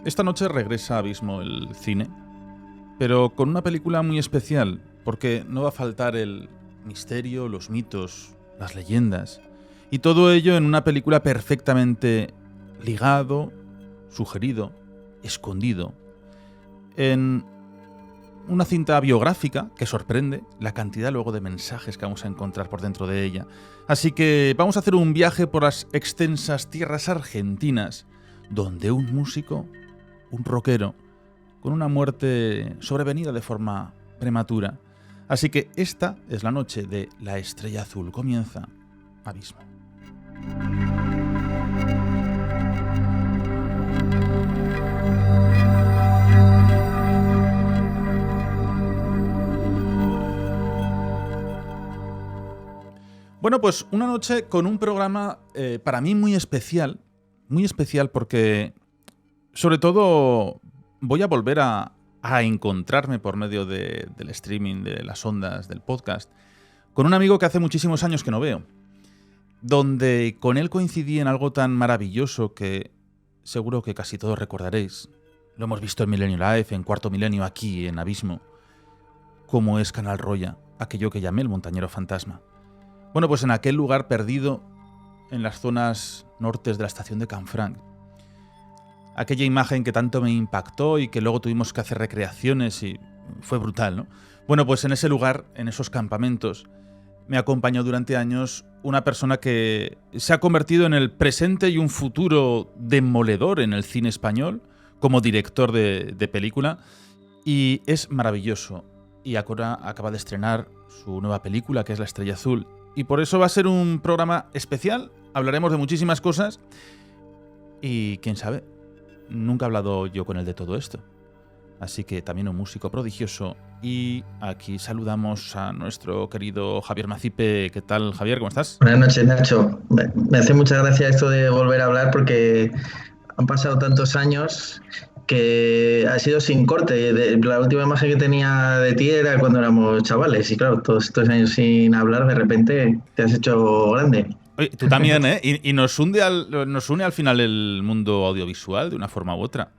Esta noche regresa a Abismo el cine, pero con una película muy especial, porque no va a faltar el misterio, los mitos, las leyendas, y todo ello en una película perfectamente ligado, sugerido, escondido, en una cinta biográfica que sorprende la cantidad luego de mensajes que vamos a encontrar por dentro de ella. Así que vamos a hacer un viaje por las extensas tierras argentinas, donde un músico, un rockero, con una muerte sobrevenida de forma prematura. Así que esta es la noche de La Estrella Azul. Comienza Abismo. Bueno, pues una noche con un programa para mí muy especial porque sobre todo voy a volver a encontrarme por medio del streaming, de las ondas, del podcast, con un amigo que hace muchísimos años que no veo, donde con él coincidí en algo tan maravilloso que seguro que casi todos recordaréis. Lo hemos visto en Milenio Live, en Cuarto Milenio, aquí en Abismo, como es Canal Roya, aquello que llamé el Montañero Fantasma. Bueno, pues en aquel lugar perdido en las zonas nortes de la estación de Canfranc, aquella imagen que tanto me impactó y que luego tuvimos que hacer recreaciones y fue brutal, ¿no? Bueno, pues en ese lugar, en esos campamentos, me acompañó durante años una persona que se ha convertido en el presente y un futuro demoledor en el cine español, como director de película, y es maravilloso. Y ahora acaba de estrenar su nueva película, que es La Estrella Azul. Y por eso va a ser un programa especial, hablaremos de muchísimas cosas y, quién sabe, nunca he hablado yo con él de todo esto. Así que también un músico prodigioso. Y aquí saludamos a nuestro querido Javier Macipe. ¿Qué tal, Javier? ¿Cómo estás? Buenas noches, Nacho. Me hace mucha gracia esto de volver a hablar porque han pasado tantos años que ha sido sin corte. La última imagen que tenía de ti era cuando éramos chavales y claro, todos estos años sin hablar, de repente te has hecho grande. Oye, tú también, ¿eh? Y nos une al final el mundo audiovisual de una forma u otra.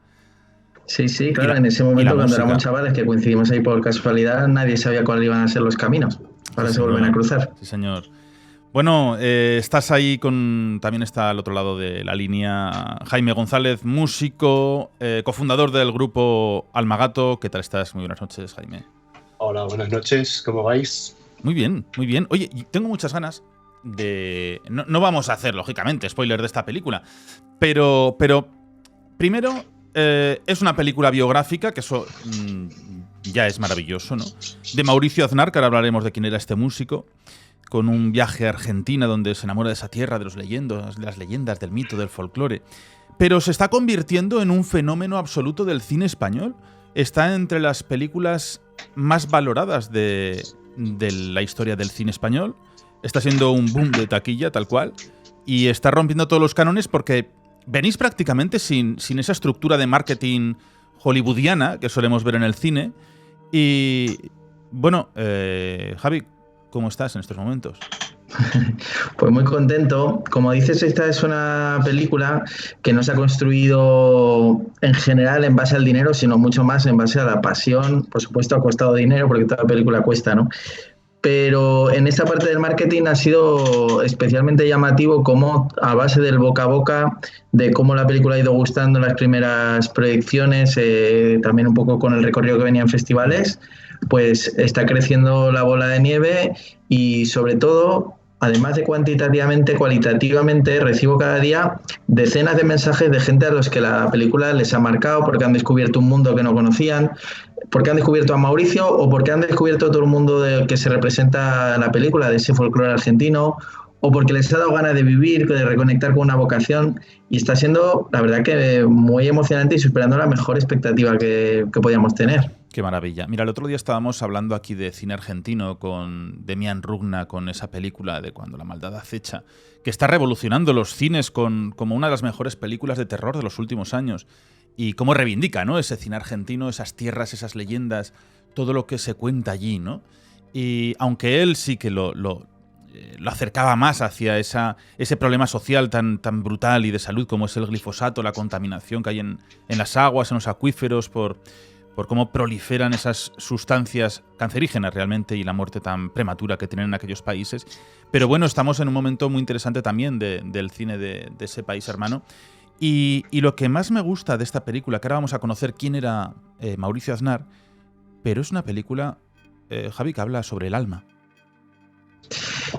Sí, claro, en ese Y la momento cuando música. éramos chavales que coincidimos ahí por casualidad, nadie sabía cuáles iban a ser los caminos. Ahora Sí, se vuelven a señor. cruzar. Sí, señor. Bueno, estás ahí con... También está al otro lado de la línea Jaime González, músico, cofundador del grupo Almagato. ¿Qué tal estás? Muy buenas noches, Jaime. Hola, buenas noches. ¿Cómo vais? Muy bien, muy bien. Oye, tengo muchas ganas de... No vamos a hacer, lógicamente, spoiler de esta película. Pero primero, es una película biográfica, que eso ya es maravilloso, ¿no? De Mauricio Aznar, que ahora hablaremos de quién era este músico, con un viaje a Argentina donde se enamora de esa tierra, de las leyendas, del mito, del folclore. Pero se está convirtiendo en un fenómeno absoluto del cine español. Está entre las películas más valoradas de la historia del cine español. Está siendo un boom de taquilla, tal cual. Y está rompiendo todos los cánones porque venís prácticamente sin esa estructura de marketing hollywoodiana que solemos ver en el cine. Y bueno, Javi, ¿cómo estás en estos momentos? Pues muy contento. Como dices, esta es una película que no se ha construido en general en base al dinero, sino mucho más en base a la pasión. Por supuesto, ha costado dinero porque toda película cuesta, ¿no? Pero en esta parte del marketing ha sido especialmente llamativo cómo a base del boca a boca, de cómo la película ha ido gustando en las primeras proyecciones, también un poco con el recorrido que venía en festivales, pues está creciendo la bola de nieve y sobre todo, además de cuantitativamente, cualitativamente, recibo cada día decenas de mensajes de gente a los que la película les ha marcado porque han descubierto un mundo que no conocían, porque han descubierto a Mauricio o porque han descubierto todo el mundo que se representa en la película, de ese folclore argentino, o porque les ha dado ganas de vivir, de reconectar con una vocación, y está siendo, la verdad, que muy emocionante y superando la mejor expectativa que podíamos tener. Qué maravilla. Mira, el otro día estábamos hablando aquí de cine argentino con Demián Rugna, con esa película de Cuando la maldad acecha, que está revolucionando los cines como una de las mejores películas de terror de los últimos años. Y cómo reivindica, ¿no?, ese cine argentino, esas tierras, esas leyendas, todo lo que se cuenta allí, ¿no? Y aunque él sí que lo lo acercaba más hacia ese problema social tan brutal y de salud como es el glifosato, la contaminación que hay en las aguas, en los acuíferos, por cómo proliferan esas sustancias cancerígenas realmente y la muerte tan prematura que tienen en aquellos países. Pero bueno, estamos en un momento muy interesante también del cine de ese país hermano. Y lo que más me gusta de esta película, que ahora vamos a conocer quién era Mauricio Aznar, pero es una película, Javi, que habla sobre el alma.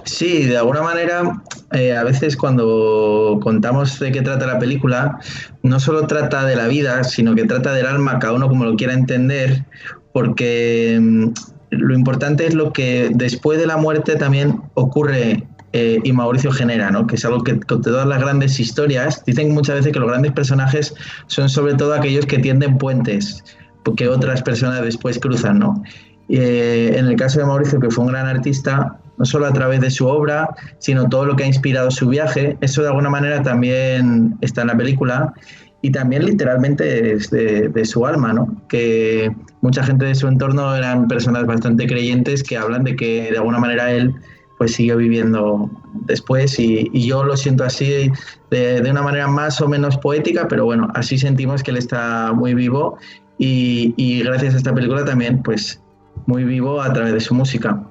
Sí, de alguna manera, a veces cuando contamos de qué trata la película, no solo trata de la vida, sino que trata del alma, cada uno como lo quiera entender, porque lo importante es lo que después de la muerte también ocurre y Mauricio genera, ¿no? Que es algo que con todas las grandes historias, dicen muchas veces que los grandes personajes son sobre todo aquellos que tienden puentes, porque otras personas después cruzan, ¿no? En el caso de Mauricio, que fue un gran artista, no solo a través de su obra, sino todo lo que ha inspirado su viaje, eso de alguna manera también está en la película y también literalmente es de su alma, ¿no? Que mucha gente de su entorno eran personas bastante creyentes que hablan de que de alguna manera él pues siguió viviendo después y yo lo siento así de una manera más o menos poética, pero bueno, así sentimos que él está muy vivo y gracias a esta película también pues muy vivo a través de su música.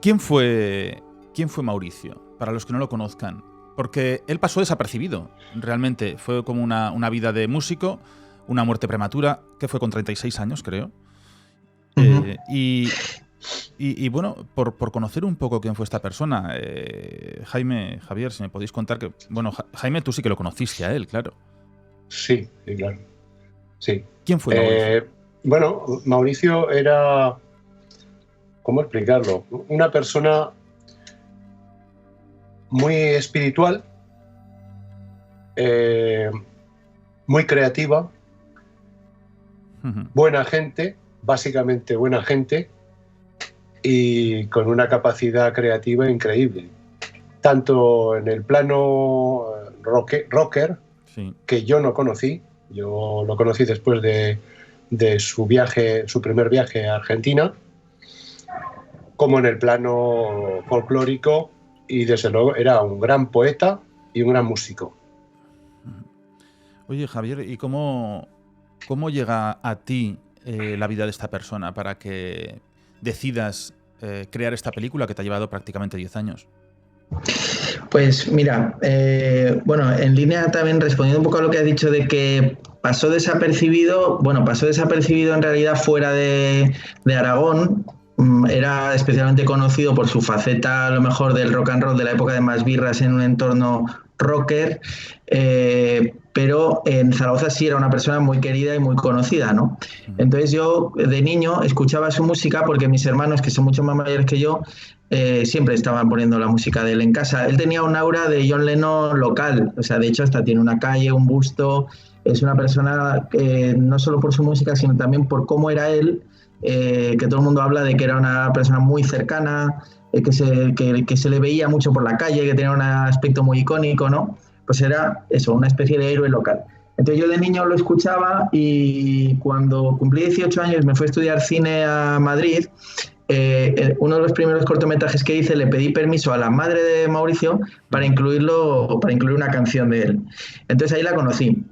¿Quién fue Mauricio? Para los que no lo conozcan. Porque él pasó desapercibido, realmente. Fue como una vida de músico, una muerte prematura, que fue con 36 años, creo. Uh-huh. Y bueno, por conocer un poco quién fue esta persona, Javier, si me podéis contar que... Bueno, Jaime, tú sí que lo conociste a él, claro. Sí, claro. Sí. ¿Quién fue Mauricio? Bueno, Mauricio era... ¿Cómo explicarlo? Una persona muy espiritual, muy creativa, buena gente, básicamente buena gente, y con una capacidad creativa increíble. Tanto en el plano rocker, sí, que yo no conocí, yo lo conocí después de su primer viaje a Argentina, como en el plano folclórico, y desde luego era un gran poeta y un gran músico. Oye, Javier, ¿y cómo llega a ti la vida de esta persona para que decidas crear esta película que te ha llevado prácticamente 10 años? Pues mira, bueno, en línea también respondiendo un poco a lo que has dicho de que pasó desapercibido en realidad fuera de Aragón. Era especialmente conocido por su faceta, a lo mejor, del rock and roll de la época de Más Birras en un entorno rocker, pero en Zaragoza sí era una persona muy querida y muy conocida, ¿no? Entonces yo de niño escuchaba su música porque mis hermanos, que son mucho más mayores que yo, siempre estaban poniendo la música de él en casa. Él tenía un aura de John Lennon local, o sea, de hecho hasta tiene una calle, un busto. Es una persona que no solo por su música, sino también por cómo era él, que todo el mundo habla de que era una persona muy cercana, que se le veía mucho por la calle, que tenía un aspecto muy icónico, ¿no? Pues era eso, una especie de héroe local. Entonces yo de niño lo escuchaba y cuando cumplí 18 años me fui a estudiar cine a Madrid. Uno de los primeros cortometrajes que hice le pedí permiso a la madre de Mauricio para incluir una canción de él. Entonces ahí la conocí.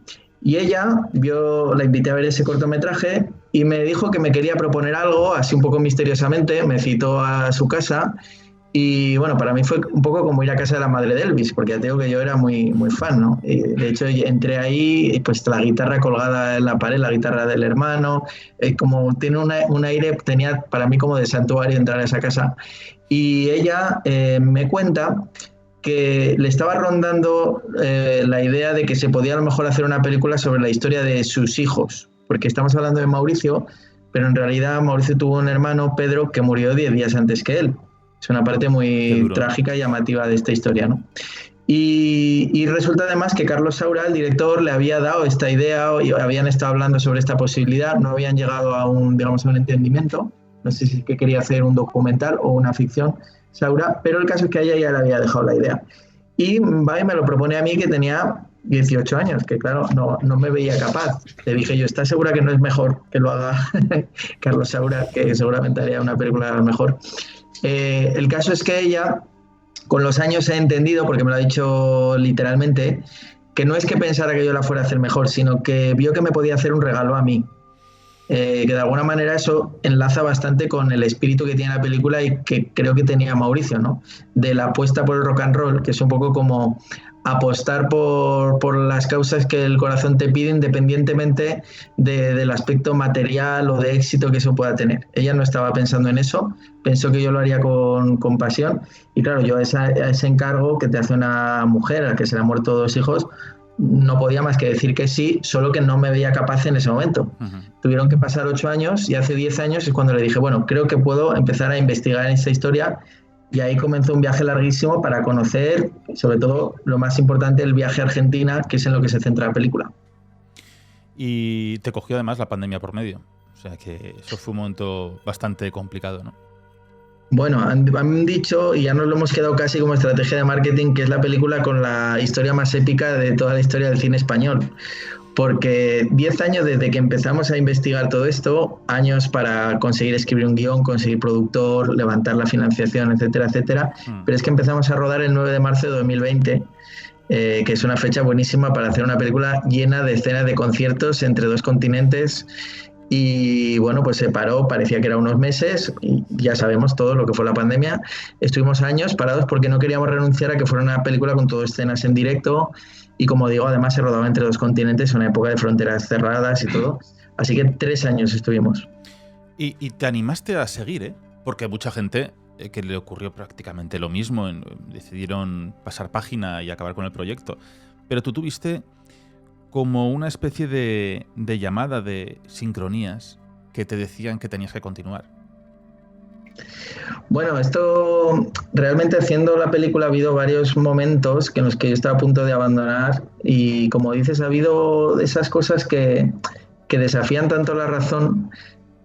Y ella la invité a ver ese cortometraje y me dijo que me quería proponer algo, así un poco misteriosamente, me citó a su casa y bueno, para mí fue un poco como ir a casa de la madre de Elvis, porque ya te digo que yo era muy, muy fan, ¿no? Y de hecho entré ahí, pues la guitarra colgada en la pared, la guitarra del hermano, como tiene un aire, tenía para mí como de santuario entrar a esa casa. Y ella me cuenta que le estaba rondando la idea de que se podía a lo mejor hacer una película sobre la historia de sus hijos, porque estamos hablando de Mauricio, pero en realidad Mauricio tuvo un hermano, Pedro, que murió 10 días antes que él. Es una parte muy trágica y llamativa de esta historia, ¿no? Y resulta además que Carlos Saura, el director, le había dado esta idea y habían estado hablando sobre esta posibilidad, no habían llegado a un entendimiento, no sé si es que quería hacer un documental o una ficción, Saura, pero el caso es que a ella ya le había dejado la idea. Y va y me lo propone a mí, que tenía 18 años, que claro, no me veía capaz. Le dije yo, ¿estás segura que no es mejor que lo haga Carlos Saura, que seguramente haría una película mejor? El caso es que ella con los años he entendido, porque me lo ha dicho literalmente, que no es que pensara que yo la fuera a hacer mejor, sino que vio que me podía hacer un regalo a mí. Que de alguna manera eso enlaza bastante con el espíritu que tiene la película y que creo que tenía Mauricio, ¿no? De la apuesta por el rock and roll, que es un poco como apostar por las causas que el corazón te pide, independientemente del aspecto material o de éxito que eso pueda tener. Ella no estaba pensando en eso, pensó que yo lo haría con pasión, y claro, yo a ese encargo que te hace una mujer a la que se le han muerto 2 hijos, no podía más que decir que sí, solo que no me veía capaz en ese momento. Tuvieron que pasar 8 años y hace 10 años es cuando le dije, bueno, creo que puedo empezar a investigar en esta historia, y ahí comenzó un viaje larguísimo para conocer, sobre todo, lo más importante, el viaje a Argentina, que es en lo que se centra la película. Y te cogió además la pandemia por medio, o sea que eso fue un momento bastante complicado, ¿no? Bueno, han dicho, y ya nos lo hemos quedado casi como estrategia de marketing, que es la película con la historia más épica de toda la historia del cine español. Porque 10 años desde que empezamos a investigar todo esto, años para conseguir escribir un guión, conseguir productor, levantar la financiación, etcétera, etcétera. Pero es que empezamos a rodar el 9 de marzo de 2020, que es una fecha buenísima para hacer una película llena de escenas de conciertos entre 2 continentes. Y bueno, pues se paró, parecía que era unos meses, y ya sabemos todo lo que fue la pandemia. Estuvimos años parados porque no queríamos renunciar a que fuera una película con todo escenas en directo, y como digo, además se rodaba entre 2 continentes, una época de fronteras cerradas y todo. Así que 3 años estuvimos. Y te animaste a seguir, ¿eh? Porque mucha gente que le ocurrió prácticamente lo mismo, decidieron pasar página y acabar con el proyecto. Pero tú tuviste como una especie de llamada de sincronías que te decían que tenías que continuar. Bueno, esto realmente haciendo la película ha habido varios momentos en los que yo estaba a punto de abandonar, y como dices, ha habido esas cosas que desafían tanto la razón,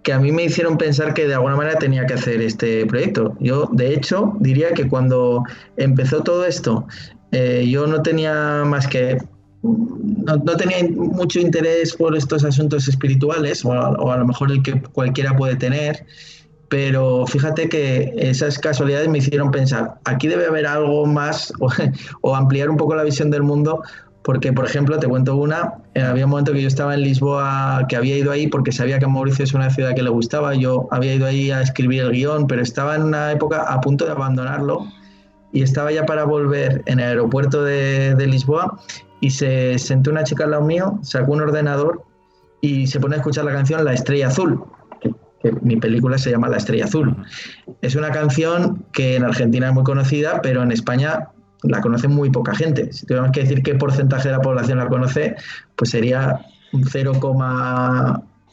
que a mí me hicieron pensar que de alguna manera tenía que hacer este proyecto. Yo, de hecho, diría que cuando empezó todo esto, yo no tenía más que... No tenía mucho interés por estos asuntos espirituales, o a lo mejor el que cualquiera puede tener, pero fíjate que esas casualidades me hicieron pensar, aquí debe haber algo más, o ampliar un poco la visión del mundo, porque, por ejemplo, te cuento una, había un momento que yo estaba en Lisboa, que había ido ahí porque sabía que Mauricio es una ciudad que le gustaba, yo había ido ahí a escribir el guión, pero estaba en una época a punto de abandonarlo, y estaba ya para volver en el aeropuerto de Lisboa, y se sentó una chica al lado mío, sacó un ordenador y se pone a escuchar la canción La Estrella Azul, que mi película se llama La Estrella Azul. Es una canción que en Argentina es muy conocida, pero en España la conoce muy poca gente. Si tuviéramos que decir qué porcentaje de la población la conoce, pues sería un 0,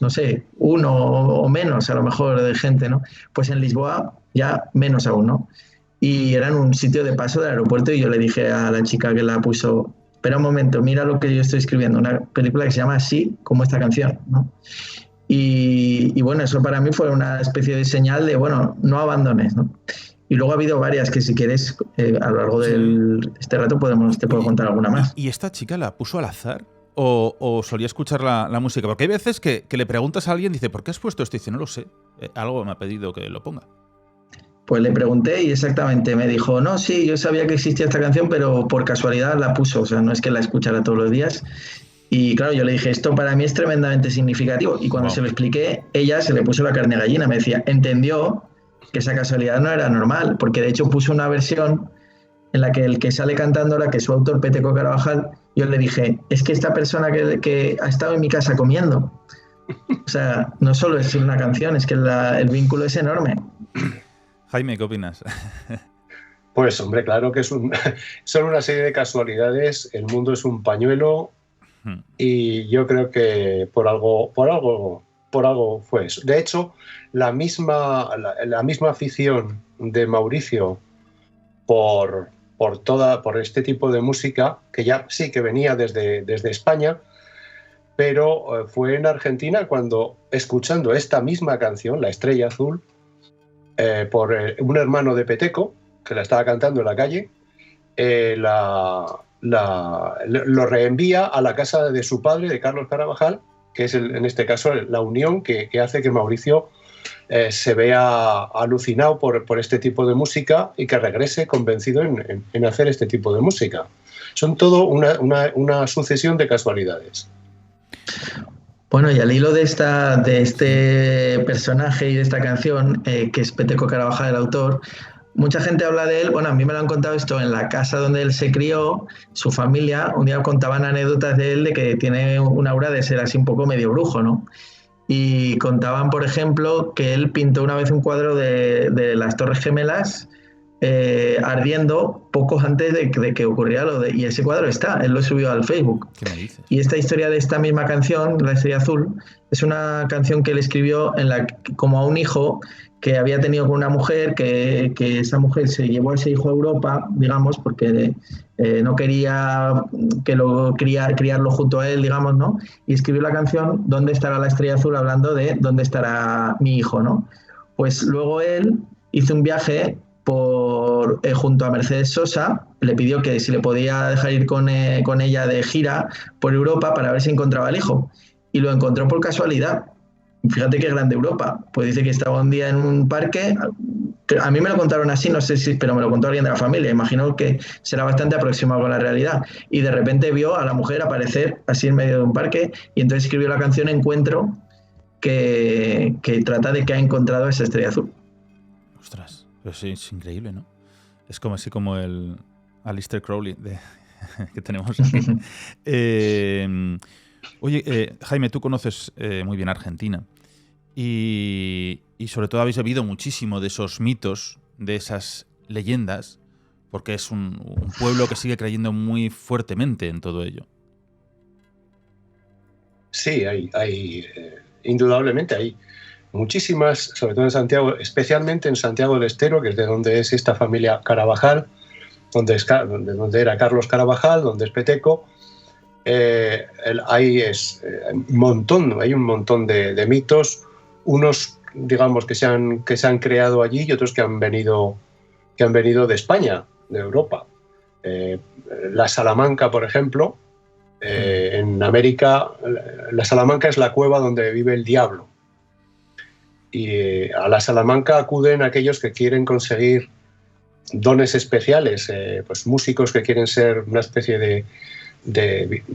no sé, 1 o menos a lo mejor de gente, ¿no? Pues en Lisboa ya menos aún, ¿no? Y era en un sitio de paso del aeropuerto, y yo le dije a la chica que la puso, espera un momento, mira lo que yo estoy escribiendo, una película que se llama así como esta canción, ¿no? Y bueno, eso para mí fue una especie de señal de, bueno, no abandones, ¿no? Y luego ha habido varias que, si quieres, a lo largo de este rato te puedo contar alguna más. ¿Y esta chica la puso al azar? ¿O solía escuchar la música? Porque hay veces que le preguntas a alguien y dice, ¿por qué has puesto esto? Y dice, no lo sé, algo me ha pedido que lo ponga. Pues le pregunté y exactamente me dijo, no, sí, yo sabía que existía esta canción, pero por casualidad la puso, o sea, no es que la escuchara todos los días. Y claro, yo le dije, esto para mí es tremendamente significativo. Y cuando se lo expliqué, ella se le puso la carne de gallina. Me decía, entendió que esa casualidad no era normal, porque de hecho puso una versión en la que el que sale cantándola, que es su autor, Peteco Carabajal, yo le dije, es que esta persona que ha estado en mi casa comiendo. O sea, no solo es una canción, es que el vínculo es enorme. Jaime, ¿qué opinas? Pues hombre, claro que son una serie de casualidades, el mundo es un pañuelo, y yo creo que por algo fue eso. De hecho, la misma afición de Mauricio por este tipo de música, que ya sí que venía desde España, pero fue en Argentina cuando, escuchando esta misma canción, La Estrella Azul, por un hermano de Peteco, que la estaba cantando en la calle, lo reenvía a la casa de su padre, de Carlos Carabajal, que es en este caso la unión que hace que Mauricio se vea alucinado por este tipo de música y que regrese convencido en hacer este tipo de música. Son todo una sucesión de casualidades. Bueno, y al hilo de este personaje y de esta canción, que es Peteco Carabajal, el autor, mucha gente habla de él. Bueno, a mí me lo han contado esto en la casa donde él se crió, su familia. Un día contaban anécdotas de él de que tiene un aura de ser así un poco medio brujo, ¿no? Y contaban, por ejemplo, que él pintó una vez un cuadro de las Torres Gemelas ardiendo poco antes de que ocurriera y ese cuadro él lo subió al Facebook. ¿Qué me dices? Y esta historia de esta misma canción, La Estrella Azul, es una canción que él escribió como a un hijo que había tenido con una mujer, que esa mujer se llevó a ese hijo a Europa, digamos, porque no quería criarlo junto a él, digamos, ¿no? Y escribió la canción ¿Dónde estará la estrella azul?, hablando de dónde estará mi hijo, ¿no? Pues luego él hizo un viaje junto a Mercedes Sosa, le pidió que si le podía dejar ir con ella de gira por Europa para ver si encontraba al hijo. Y lo encontró por casualidad. Fíjate qué grande Europa. Pues dice que estaba un día en un parque. A mí me lo contaron así, no sé pero me lo contó alguien de la familia. Imagino que será bastante aproximado con la realidad. Y de repente vio a la mujer aparecer así en medio de un parque y entonces escribió la canción Encuentro, que trata de que ha encontrado esa estrella azul. Ostras, pues es increíble, ¿no? Es como así como el Aleister Crowley que tenemos aquí. Oye, Jaime, tú conoces muy bien Argentina y sobre todo habéis bebido muchísimo de esos mitos, de esas leyendas, porque es un pueblo que sigue creyendo muy fuertemente en todo ello. Sí, indudablemente hay muchísimas, sobre todo en Santiago, especialmente en Santiago del Estero, que es de donde es esta familia Carabajal, donde era Carlos Carabajal, donde es Peteco. Hay un montón de mitos, unos digamos que se han creado allí y otros que han venido de España, de Europa. La Salamanca, por ejemplo, en América, la Salamanca es la cueva donde vive el diablo. Y a la Salamanca acuden aquellos que quieren conseguir dones especiales, pues músicos que quieren ser una especie de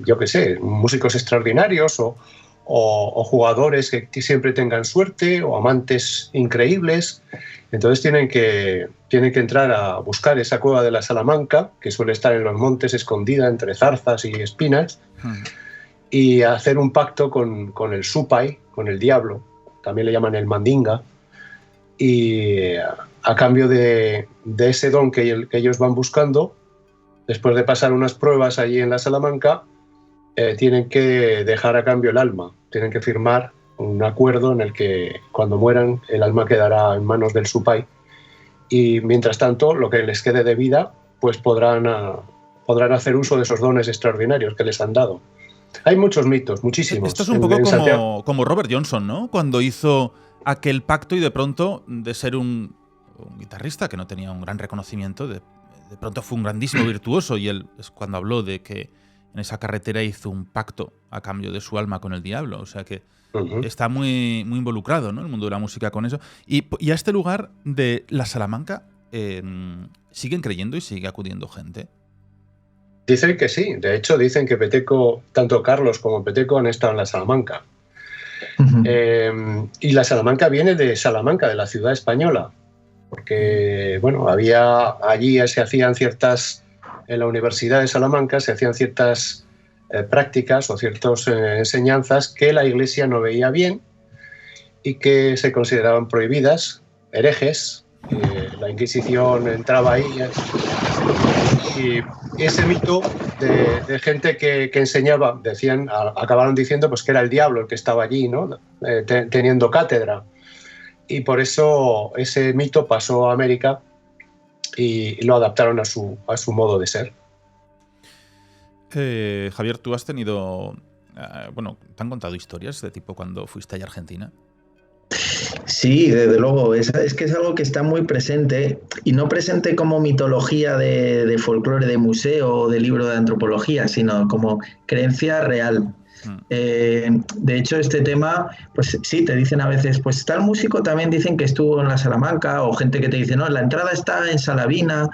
yo qué sé, músicos extraordinarios o jugadores que siempre tengan suerte o amantes increíbles. Entonces tienen que entrar a buscar esa cueva de la Salamanca, que suele estar en los montes escondida entre zarzas y espinas, y hacer un pacto con el Supay, con el diablo, también le llaman el Mandinga, y a cambio de ese don que ellos van buscando, después de pasar unas pruebas allí en la Salamanca, tienen que dejar a cambio el alma, tienen que firmar un acuerdo en el que cuando mueran el alma quedará en manos del Supay y mientras tanto lo que les quede de vida pues podrán hacer uso de esos dones extraordinarios que les han dado. Hay muchos mitos, muchísimos. Esto es un poco como Robert Johnson, ¿no? Cuando hizo aquel pacto y de pronto, de ser un guitarrista que no tenía un gran reconocimiento, de pronto fue un grandísimo virtuoso, y él es cuando habló de que en esa carretera hizo un pacto a cambio de su alma con el diablo. O sea que está muy, muy involucrado, ¿no?, el mundo de la música con eso. Y a este lugar de la Salamanca siguen creyendo y sigue acudiendo gente. Dicen que sí. De hecho, dicen que Peteco, tanto Carlos como Peteco han estado en la Salamanca. Y la Salamanca viene de Salamanca, de la ciudad española. Porque, bueno, allí se hacían en la Universidad de Salamanca se hacían ciertas prácticas o ciertas enseñanzas que la Iglesia no veía bien y que se consideraban prohibidas, herejes. La Inquisición entraba ahí y ese mito de gente que enseñaba, acabaron diciendo pues que era el diablo el que estaba allí, ¿no?, teniendo cátedra. Y por eso ese mito pasó a América y lo adaptaron a su modo de ser. Javier, ¿tú has tenido... ¿te han contado historias de tipo cuando fuiste allá a Argentina? Sí, desde luego. Es que es algo que está muy presente, y no presente como mitología de folclore de museo o de libro de antropología, sino como creencia real. De hecho, este tema, pues sí, te dicen a veces, pues tal músico también dicen que estuvo en la Salamanca, o gente que te dice, no, la entrada está en Salavina.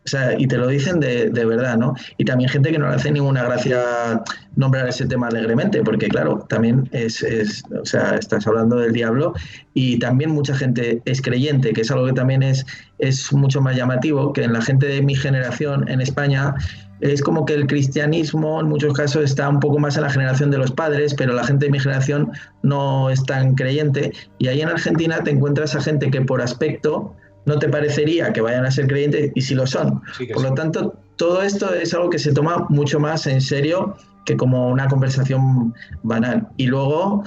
O sea, y te lo dicen de verdad, ¿no? Y también gente que no le hace ninguna gracia nombrar ese tema alegremente, porque claro, también o sea, estás hablando del diablo, y también mucha gente es creyente, que es algo que también es mucho más llamativo, que en la gente de mi generación en España es como que el cristianismo en muchos casos está un poco más en la generación de los padres, pero la gente de mi generación no es tan creyente, y ahí en Argentina te encuentras a gente que por aspecto no te parecería que vayan a ser creyentes, y sí lo son. Sí, por lo tanto, todo esto es algo que se toma mucho más en serio que como una conversación banal. Y luego,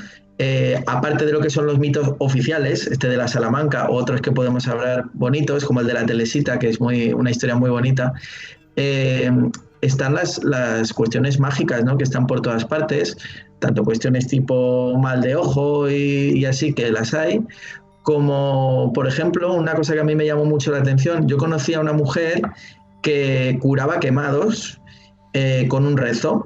aparte de lo que son los mitos oficiales, este de la Salamanca, o otros que podemos hablar bonitos, como el de la Telesita, que es una historia muy bonita, están las cuestiones mágicas, ¿no? Que están por todas partes, tanto cuestiones tipo mal de ojo y así, que las hay, como, por ejemplo, una cosa que a mí me llamó mucho la atención. Yo conocí a una mujer que curaba quemados con un rezo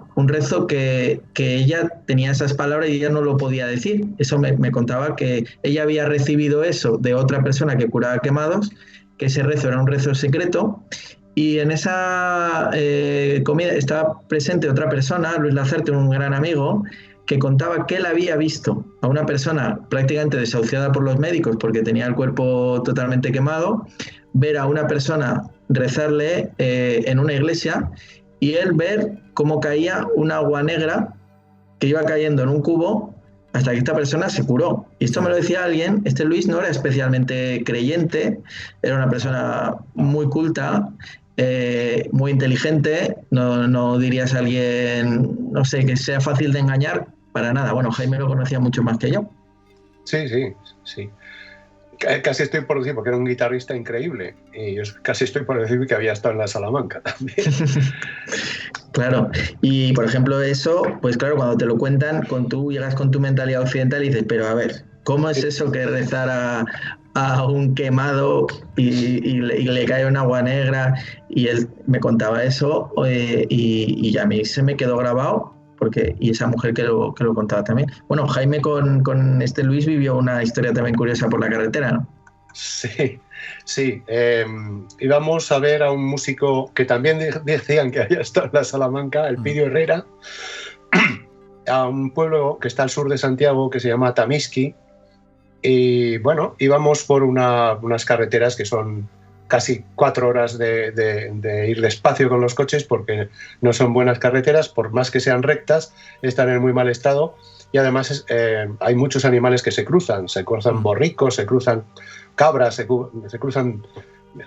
que ella tenía esas palabras y ella no lo podía decir. Eso me contaba, que ella había recibido eso de otra persona que curaba quemados, que ese rezo era un rezo secreto, y en esa comida estaba presente otra persona, Luis Lazarte, un gran amigo, que contaba que él había visto a una persona prácticamente desahuciada por los médicos porque tenía el cuerpo totalmente quemado, ver a una persona rezarle en una iglesia, y él ver cómo caía un agua negra que iba cayendo en un cubo hasta que esta persona se curó. Y esto me lo decía alguien. Este Luis no era especialmente creyente, era una persona muy culta, muy inteligente, no dirías a alguien, no sé, que sea fácil de engañar, para nada. Bueno, Jaime lo conocía mucho más que yo. Sí. Casi estoy por decir, porque era un guitarrista increíble, y yo casi estoy por decir que había estado en la Salamanca también. Claro, y por ejemplo eso, pues claro, cuando te lo cuentan, tú llegas con tu mentalidad occidental y dices, pero a ver, ¿cómo es eso que rezar a un quemado y le cae un agua negra? Y él me contaba eso, y a mí se me quedó grabado, y esa mujer que lo contaba también. Bueno, Jaime con este Luis vivió una historia también curiosa por la carretera, ¿no? Sí. Íbamos a ver a un músico que también decían que había estado en la Salamanca, el Pidio Herrera, a un pueblo que está al sur de Santiago que se llama Tamisqui. Y bueno, íbamos por unas carreteras que son casi 4 horas de ir despacio con los coches, porque no son buenas carreteras, por más que sean rectas, están en muy mal estado, y además hay muchos animales que se cruzan borricos, se cruzan cabras, se cruzan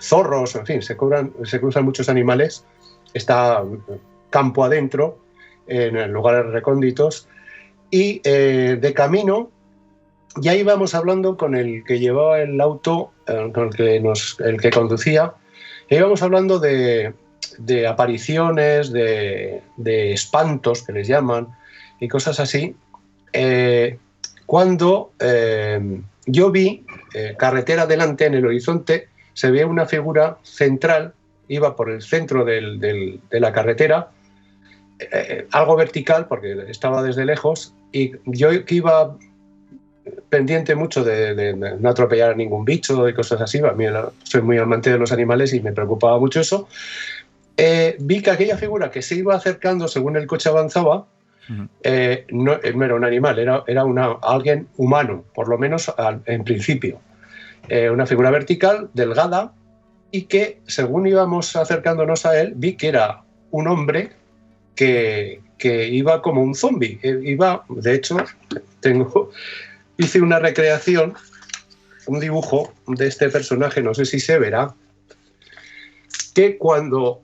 zorros, en fin, se cruzan muchos animales. Está campo adentro, en lugares recónditos, y de camino ya íbamos hablando con el que llevaba el auto, con el que conducía, e íbamos hablando de apariciones, de espantos, que les llaman, y cosas así, cuando yo vi carretera adelante, en el horizonte se veía una figura central, iba por el centro de la carretera, algo vertical porque estaba desde lejos, y yo que iba pendiente mucho de no atropellar a ningún bicho y cosas así. A mí soy muy amante de los animales y me preocupaba mucho eso. Vi que aquella figura que se iba acercando según el coche avanzaba, no era un animal, era alguien humano, por lo menos en principio. Una figura vertical, delgada, y que según íbamos acercándonos a él, vi que era un hombre que iba como un zombie. De hecho, hice una recreación, un dibujo de este personaje, no sé si se verá, que cuando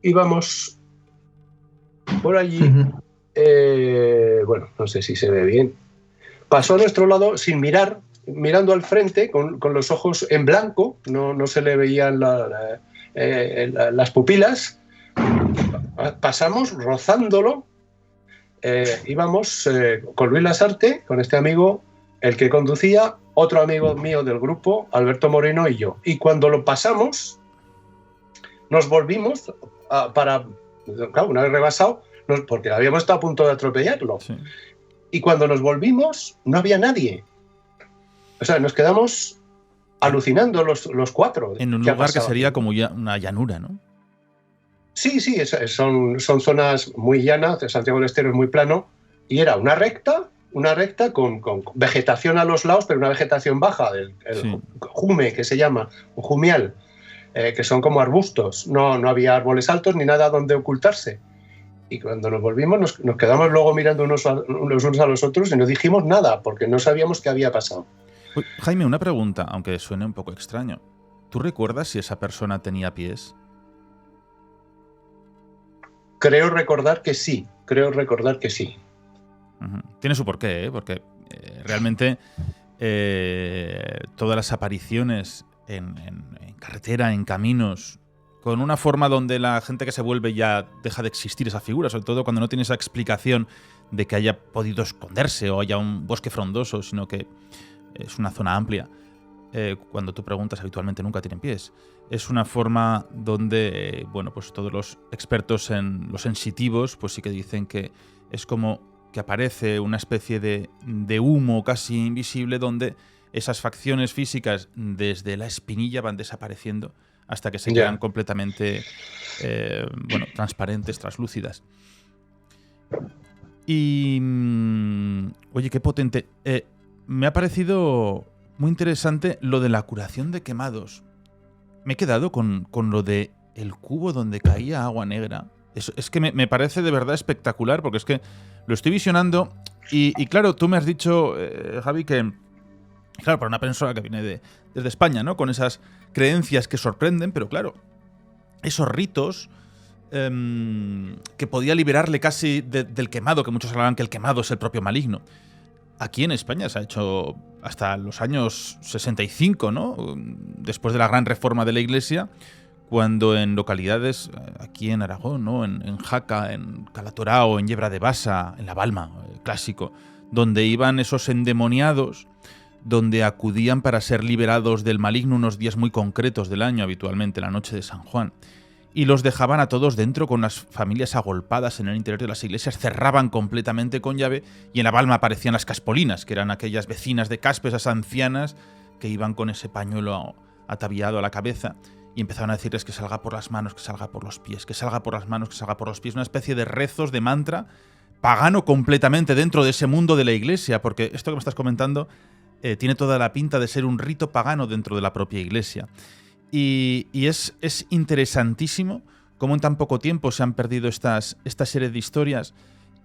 íbamos por allí, bueno, no sé si se ve bien, pasó a nuestro lado sin mirar, mirando al frente, con los ojos en blanco, no se le veían las pupilas. Pasamos rozándolo. Íbamos con Luis Lazarte, con este amigo, el que conducía, otro amigo mío del grupo, Alberto Moreno, y yo. Y cuando lo pasamos, nos volvimos claro, una vez rebasado, porque habíamos estado a punto de atropellarlo. Sí. Y cuando nos volvimos, no había nadie. O sea, nos quedamos alucinando los cuatro. En un lugar que sería como una llanura, ¿no? Sí, son zonas muy llanas. Santiago del Estero es muy plano. Y era una recta con vegetación a los lados, pero una vegetación baja, el jume, que se llama, o jumial, que son como arbustos. No había árboles altos ni nada donde ocultarse. Y cuando nos volvimos, nos quedamos luego mirando unos a los otros y no dijimos nada, porque no sabíamos qué había pasado. Uy, Jaime, una pregunta, aunque suene un poco extraño. ¿Tú recuerdas si esa persona tenía pies? Creo recordar que sí. Uh-huh. Tiene su porqué, porque realmente todas las apariciones en carretera, en caminos, con una forma donde la gente que se vuelve ya deja de existir esa figura, sobre todo cuando no tiene esa explicación de que haya podido esconderse o haya un bosque frondoso, sino que es una zona amplia. Cuando tú preguntas, habitualmente nunca tienen pies. Es una forma donde, bueno, pues todos los expertos en los sensitivos, pues sí que dicen que es como que aparece una especie de humo casi invisible donde esas facciones físicas desde la espinilla van desapareciendo hasta que se quedan completamente transparentes, translúcidas. Y oye, qué potente. Me ha parecido muy interesante lo de la curación de quemados. Me he quedado con lo de el cubo donde caía agua negra. Es que me parece de verdad espectacular, porque es que lo estoy visionando y claro, tú me has dicho, Javi, que claro, para una persona que viene desde España, ¿no? Con esas creencias que sorprenden, pero claro, esos ritos que podía liberarle casi del quemado, que muchos hablaban que el quemado es el propio maligno. Aquí en España se ha hecho hasta los años 65, ¿no? Después de la gran reforma de la Iglesia, cuando en localidades, aquí en Aragón, ¿no? En Jaca, en Calatorao, en Yebra de Basa, en La Balma, clásico, donde iban esos endemoniados, donde acudían para ser liberados del maligno unos días muy concretos del año, habitualmente la noche de San Juan. Y los dejaban a todos dentro con las familias agolpadas en el interior de las iglesias, cerraban completamente con llave y en La Balma aparecían las caspolinas, que eran aquellas vecinas de Caspe, esas ancianas que iban con ese pañuelo ataviado a la cabeza y empezaban a decirles que salga por las manos, que salga por los pies, que salga por las manos, que salga por los pies, una especie de rezos, de mantra pagano completamente dentro de ese mundo de la iglesia, porque esto que me estás comentando tiene toda la pinta de ser un rito pagano dentro de la propia iglesia. Y es interesantísimo cómo en tan poco tiempo se han perdido esta serie de historias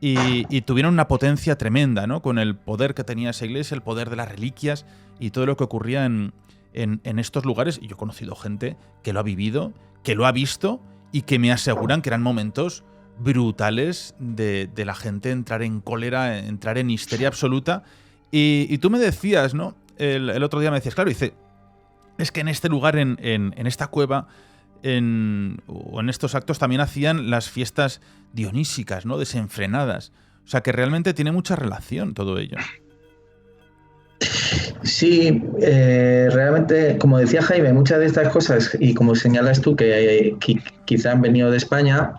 y tuvieron una potencia tremenda, ¿no? Con el poder que tenía esa iglesia, el poder de las reliquias y todo lo que ocurría en estos lugares. Y yo he conocido gente que lo ha vivido, que lo ha visto y que me aseguran que eran momentos brutales de la gente entrar en cólera, entrar en histeria absoluta. Y tú me decías, ¿no? El otro día me decías, claro, dice, es que en este lugar, en esta cueva, o en estos actos también hacían las fiestas dionísicas, ¿no? Desenfrenadas. O sea, que realmente tiene mucha relación todo ello. Sí, realmente, como decía Jaime, muchas de estas cosas, y como señalas tú, que quizá han venido de España,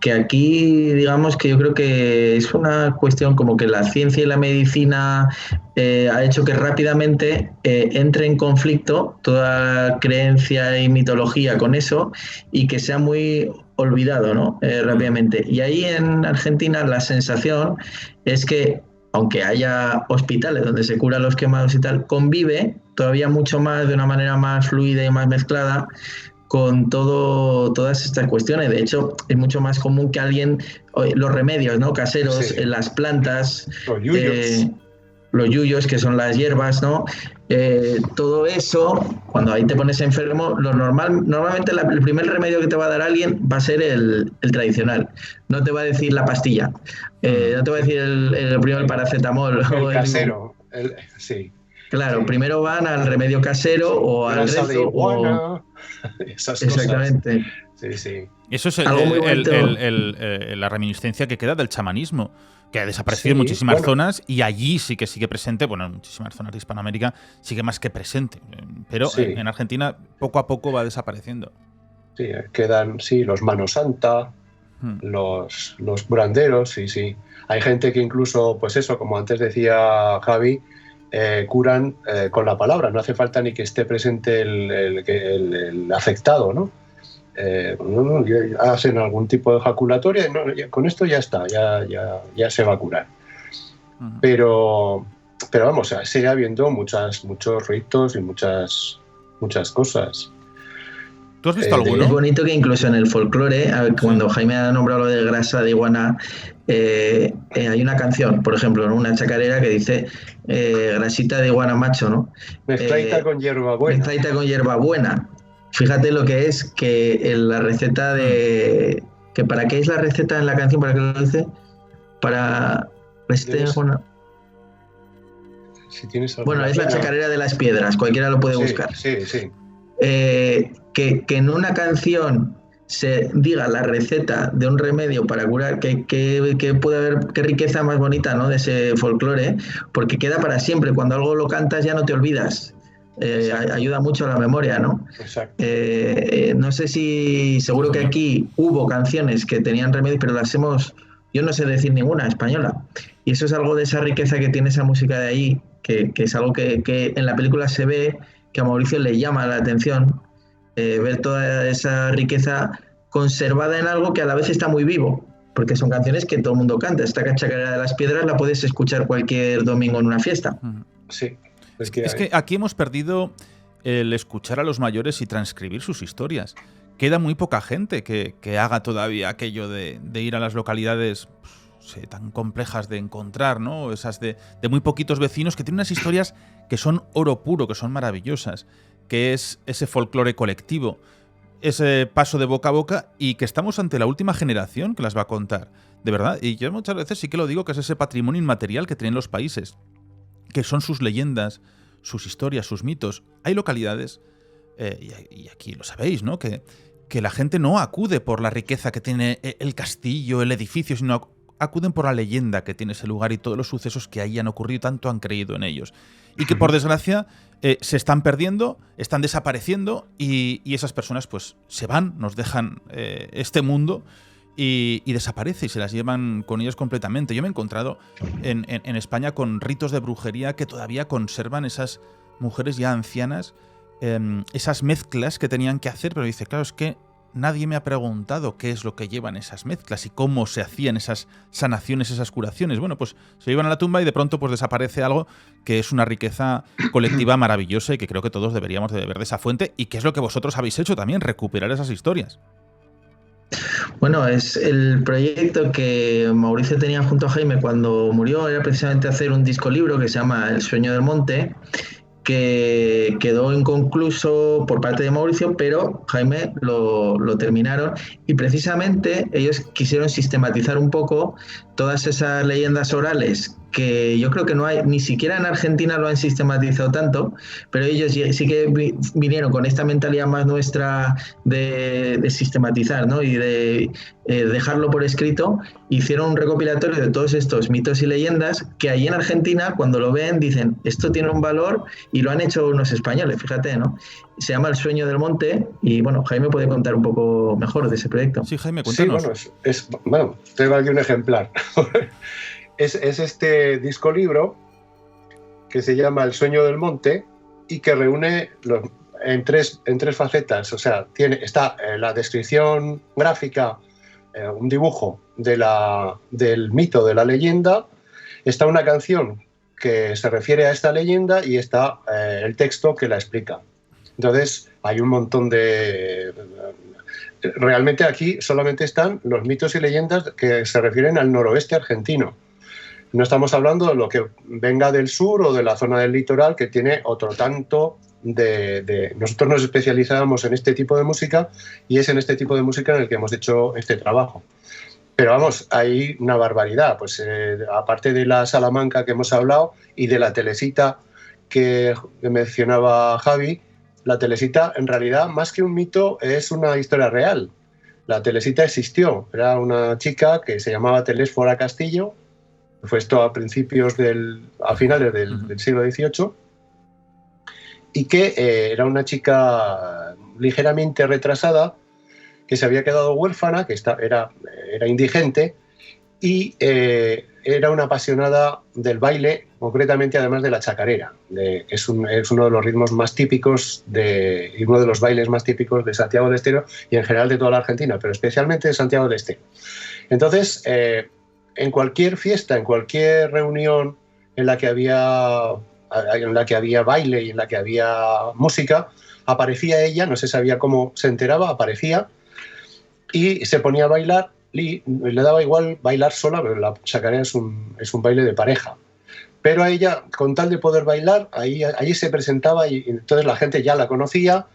que aquí, digamos que yo creo que es una cuestión como que la ciencia y la medicina ha hecho que rápidamente entre en conflicto toda creencia y mitología con eso y que sea muy olvidado, ¿no? Rápidamente. Y ahí en Argentina la sensación es que aunque haya hospitales donde se curan los quemados y tal, convive todavía mucho más, de una manera más fluida y más mezclada con todas estas cuestiones. De hecho, es mucho más común que alguien, los remedios, ¿no? Caseros, sí. Las plantas, Los yuyos, que son las hierbas, ¿no? Todo eso, cuando ahí te pones enfermo, normalmente el primer remedio que te va a dar alguien va a ser el tradicional. No te va a decir la pastilla. No te va a decir el paracetamol. El casero. Sí. Claro, sí. Primero van al remedio casero o al rezo. De iguana, esas cosas. Exactamente. Sí. Eso es la reminiscencia que queda del chamanismo, que ha desaparecido en muchísimas zonas y allí sí que sigue presente, bueno, en muchísimas zonas de Hispanoamérica sigue más que presente, pero en Argentina poco a poco va desapareciendo. Sí, quedan, los Mano Santa, los curanderos, sí. Hay gente que incluso, pues eso, como antes decía Javi, curan con la palabra, no hace falta ni que esté presente el afectado, ¿no? Hacen algún tipo de ejaculatoria, con esto ya está, ya se va a curar. Pero vamos, sigue habiendo muchos ritos y muchas cosas. ¿Tú has visto alguno? Es bonito que incluso en el folclore, cuando Jaime ha nombrado lo de grasa de iguana, hay una canción, por ejemplo, ¿no? Una chacarera que dice grasita de iguana macho, ¿no? Mezcladita con hierbabuena. Mezcladita con hierbabuena. Fíjate lo que es que en la receta de... que ¿para qué es la receta en la canción? ¿Para qué lo dice? Para... Si tienes bueno, es la chacarera de las piedras, cualquiera lo puede buscar. Sí. Que en una canción se diga la receta de un remedio para curar, que puede haber, qué riqueza más bonita, ¿no? De ese folclore, porque queda para siempre. Cuando algo lo cantas ya no te olvidas. Ayuda mucho a la memoria, ¿no? Exacto. No sé si, seguro que aquí hubo canciones que tenían remedios, pero yo no sé decir ninguna española. Y eso es algo de esa riqueza que tiene esa música de ahí, que es algo que en la película se ve, que a Mauricio le llama la atención, ver toda esa riqueza conservada en algo que a la vez está muy vivo, porque son canciones que todo el mundo canta. Esta Chacarera de las Piedras la puedes escuchar cualquier domingo en una fiesta. Sí. Es que aquí hemos perdido el escuchar a los mayores y transcribir sus historias. Queda muy poca gente que haga todavía aquello de ir a las localidades tan complejas de encontrar, ¿no? Esas de muy poquitos vecinos que tienen unas historias que son oro puro, que son maravillosas, que es ese folclore colectivo, ese paso de boca a boca, y que estamos ante la última generación que las va a contar, de verdad. Y yo muchas veces sí que lo digo, que es ese patrimonio inmaterial que tienen los países, que son sus leyendas, sus historias, sus mitos. Hay localidades, y aquí lo sabéis, ¿no? Que la gente no acude por la riqueza que tiene el castillo, el edificio, sino acuden por la leyenda que tiene ese lugar y todos los sucesos que ahí han ocurrido, tanto han creído en ellos. Y que por desgracia se están perdiendo, están desapareciendo, y esas personas pues se van, nos dejan este mundo y desaparece, y se las llevan con ellos completamente. Yo me he encontrado en España con ritos de brujería que todavía conservan esas mujeres ya ancianas, esas mezclas que tenían que hacer, pero dice, claro, es que nadie me ha preguntado qué es lo que llevan esas mezclas y cómo se hacían esas sanaciones, esas curaciones. Bueno, pues se llevan a la tumba y de pronto pues desaparece algo que es una riqueza colectiva maravillosa y que creo que todos deberíamos de beber de esa fuente, y que es lo que vosotros habéis hecho también, recuperar esas historias. Bueno, es el proyecto que Mauricio tenía junto a Jaime cuando murió, era precisamente hacer un disco libro que se llama El Sueño del Monte, que quedó inconcluso por parte de Mauricio, pero Jaime lo terminaron, y precisamente ellos quisieron sistematizar un poco todas esas leyendas orales que yo creo que no hay, ni siquiera en Argentina lo han sistematizado tanto, pero ellos sí que vinieron con esta mentalidad más nuestra de sistematizar, ¿no? Y de dejarlo por escrito. Hicieron un recopilatorio de todos estos mitos y leyendas que allí en Argentina, cuando lo ven, dicen, esto tiene un valor, y lo han hecho unos españoles, fíjate, ¿no? Se llama El Sueño del Monte, y bueno, Jaime puede contar un poco mejor de ese proyecto. Sí, Jaime, cuéntanos. Sí, bueno, tengo aquí un ejemplar. Es este disco libro que se llama El Sueño del Monte y que reúne en tres facetas. O sea, está la descripción gráfica, un dibujo del mito, de la leyenda, está una canción que se refiere a esta leyenda y está el texto que la explica. Entonces, hay un montón de... Realmente aquí solamente están los mitos y leyendas que se refieren al noroeste argentino. No estamos hablando de lo que venga del sur o de la zona del litoral, que tiene otro tanto de... Nosotros nos especializábamos en este tipo de música, y es en este tipo de música en el que hemos hecho este trabajo. Pero vamos, hay una barbaridad. Pues aparte de la Salamanca que hemos hablado y de la Telesita que mencionaba Javi, la Telesita en realidad, más que un mito, es una historia real. La Telesita existió. Era una chica que se llamaba Telésfora Castillo. Fue esto a finales del siglo XVIII, y que era una chica ligeramente retrasada que se había quedado huérfana, que era indigente, y era una apasionada del baile, concretamente además de la chacarera, que es uno de los ritmos más típicos y uno de los bailes más típicos de Santiago del Estero y en general de toda la Argentina, pero especialmente de Santiago del Estero. Entonces, en cualquier fiesta, en cualquier reunión en la que había baile y en la que había música, aparecía ella, no se sabía cómo se enteraba, aparecía y se ponía a bailar. Y le daba igual bailar sola, pero la chacarera es un baile de pareja. Pero a ella, con tal de poder bailar, allí se presentaba y entonces la gente ya la conocía,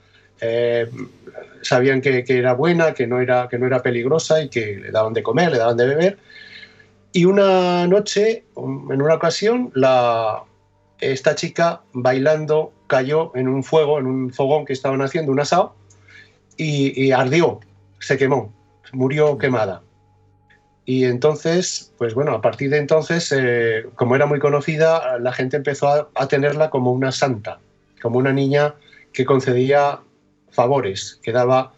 sabían que era buena, que no era peligrosa y que le daban de comer, le daban de beber. Y una noche, en una ocasión, esta chica bailando cayó en un fogón que estaban haciendo, un asado, y ardió, se quemó, murió quemada. Y entonces, pues bueno, a partir de entonces, como era muy conocida, la gente empezó a tenerla como una santa, como una niña que concedía favores, que daba,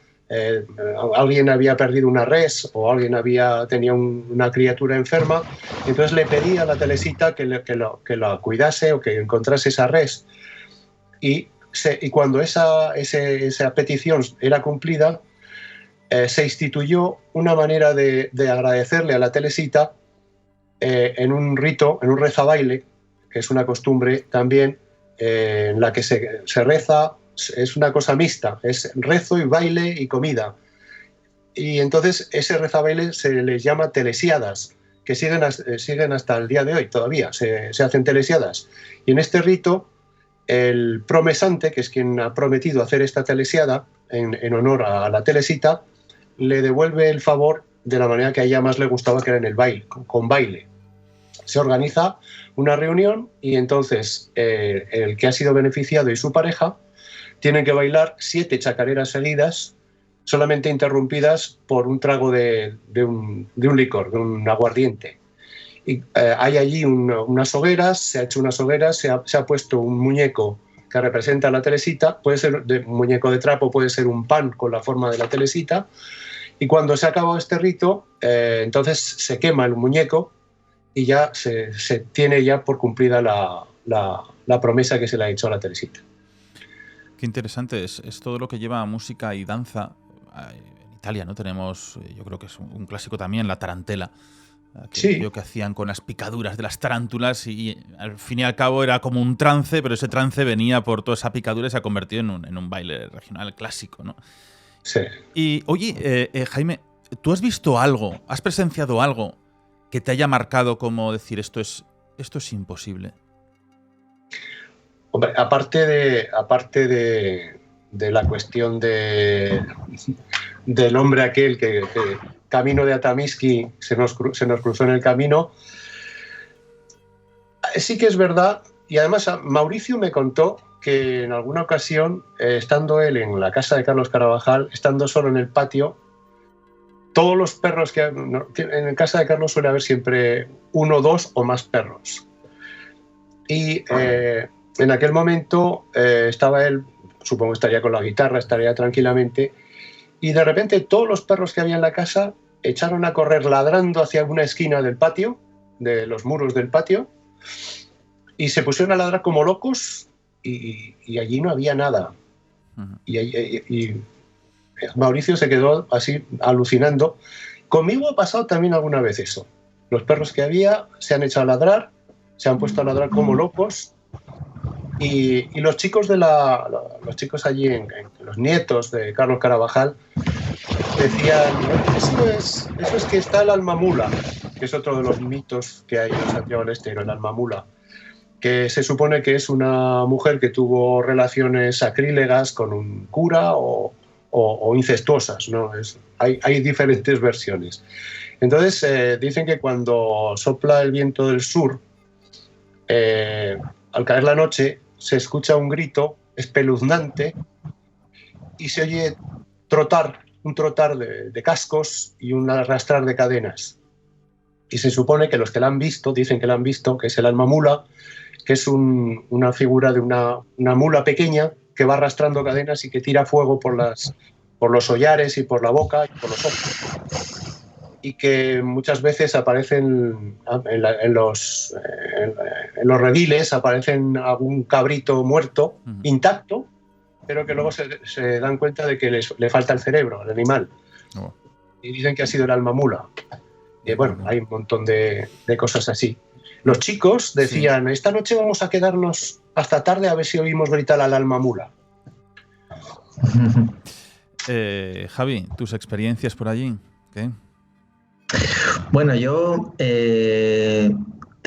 alguien había perdido una res o alguien tenía una criatura enferma, entonces le pedía a la Teresita que la cuidase o que encontrase esa res. Y cuando esa petición era cumplida, se instituyó una manera de agradecerle a la Teresita en un rito, en un rezabaile, que es una costumbre también en la que se reza, es una cosa mixta, es rezo y baile y comida. Y entonces ese rezabaile se les llama telesiadas, que siguen hasta el día de hoy todavía, se hacen telesiadas. Y en este rito, el promesante, que es quien ha prometido hacer esta telesiada en honor a la Teresita, le devuelve el favor de la manera que a ella más le gustaba, que era en el baile, con baile. Se organiza una reunión y entonces el que ha sido beneficiado y su pareja tienen que bailar 7 chacareras seguidas, solamente interrumpidas por un trago de un licor, de un aguardiente. Y hay allí unas hogueras, se ha hecho unas hogueras, se ha puesto un muñeco que representa a la Teresita, puede ser un muñeco de trapo, puede ser un pan con la forma de la Teresita, y cuando se ha acabado este rito, entonces se quema el muñeco y ya se tiene ya por cumplida la promesa que se le ha hecho a la Teresita. Qué interesante, es todo lo que lleva a música y danza. En Italia, ¿no? Tenemos, yo creo que es un clásico también, la tarantela. Aquello que hacían con las picaduras de las tarántulas y al fin y al cabo era como un trance, pero ese trance venía por toda esa picadura y se ha convertido en un baile regional clásico, ¿no? Sí. Y oye, Jaime, ¿tú has visto algo, has presenciado algo que te haya marcado como decir esto es imposible? Hombre, aparte de la cuestión del hombre aquel que camino de Atamisqui se nos cruzó en el camino, sí que es verdad, y además Mauricio me contó que en alguna ocasión, estando él en la casa de Carlos Carabajal, estando solo en el patio, todos los perros en casa de Carlos suele haber siempre 1, 2 o más perros. Y en aquel momento estaba él, supongo que estaría con la guitarra, estaría tranquilamente, y de repente todos los perros que había en la casa echaron a correr ladrando hacia una esquina del patio, de los muros del patio, y se pusieron a ladrar como locos y allí no había nada. Uh-huh. Y Mauricio se quedó así alucinando. Conmigo ha pasado también alguna vez eso. Los perros que había se han echado a ladrar, se han puesto a ladrar como locos y los chicos los chicos allí, los nietos de Carlos Carabajal, decían, eso es que está el alma mula, que es otro de los mitos que hay en Santiago del Estero, el alma mula, que se supone que es una mujer que tuvo relaciones sacrílegas con un cura o incestuosas, ¿no? Hay diferentes versiones. Entonces dicen que cuando sopla el viento del sur, al caer la noche, se escucha un grito espeluznante y se oye un trotar de cascos y un arrastrar de cadenas. Y se supone que los que la han visto, dicen que la han visto, que es el alma mula, que es una figura de una mula pequeña que va arrastrando cadenas y que tira fuego por por los hollares y por la boca y por los ojos. Y que muchas veces aparecen en los rediles, aparecen algún cabrito muerto, intacto, pero que luego se dan cuenta de que le falta el cerebro al animal. Oh. Y dicen que ha sido el alma mula. Y bueno, hay un montón de cosas así. Los chicos decían, esta noche vamos a quedarnos hasta tarde a ver si oímos gritar al alma mula. Javi, ¿tus experiencias por allí? ¿Qué? Bueno, yo te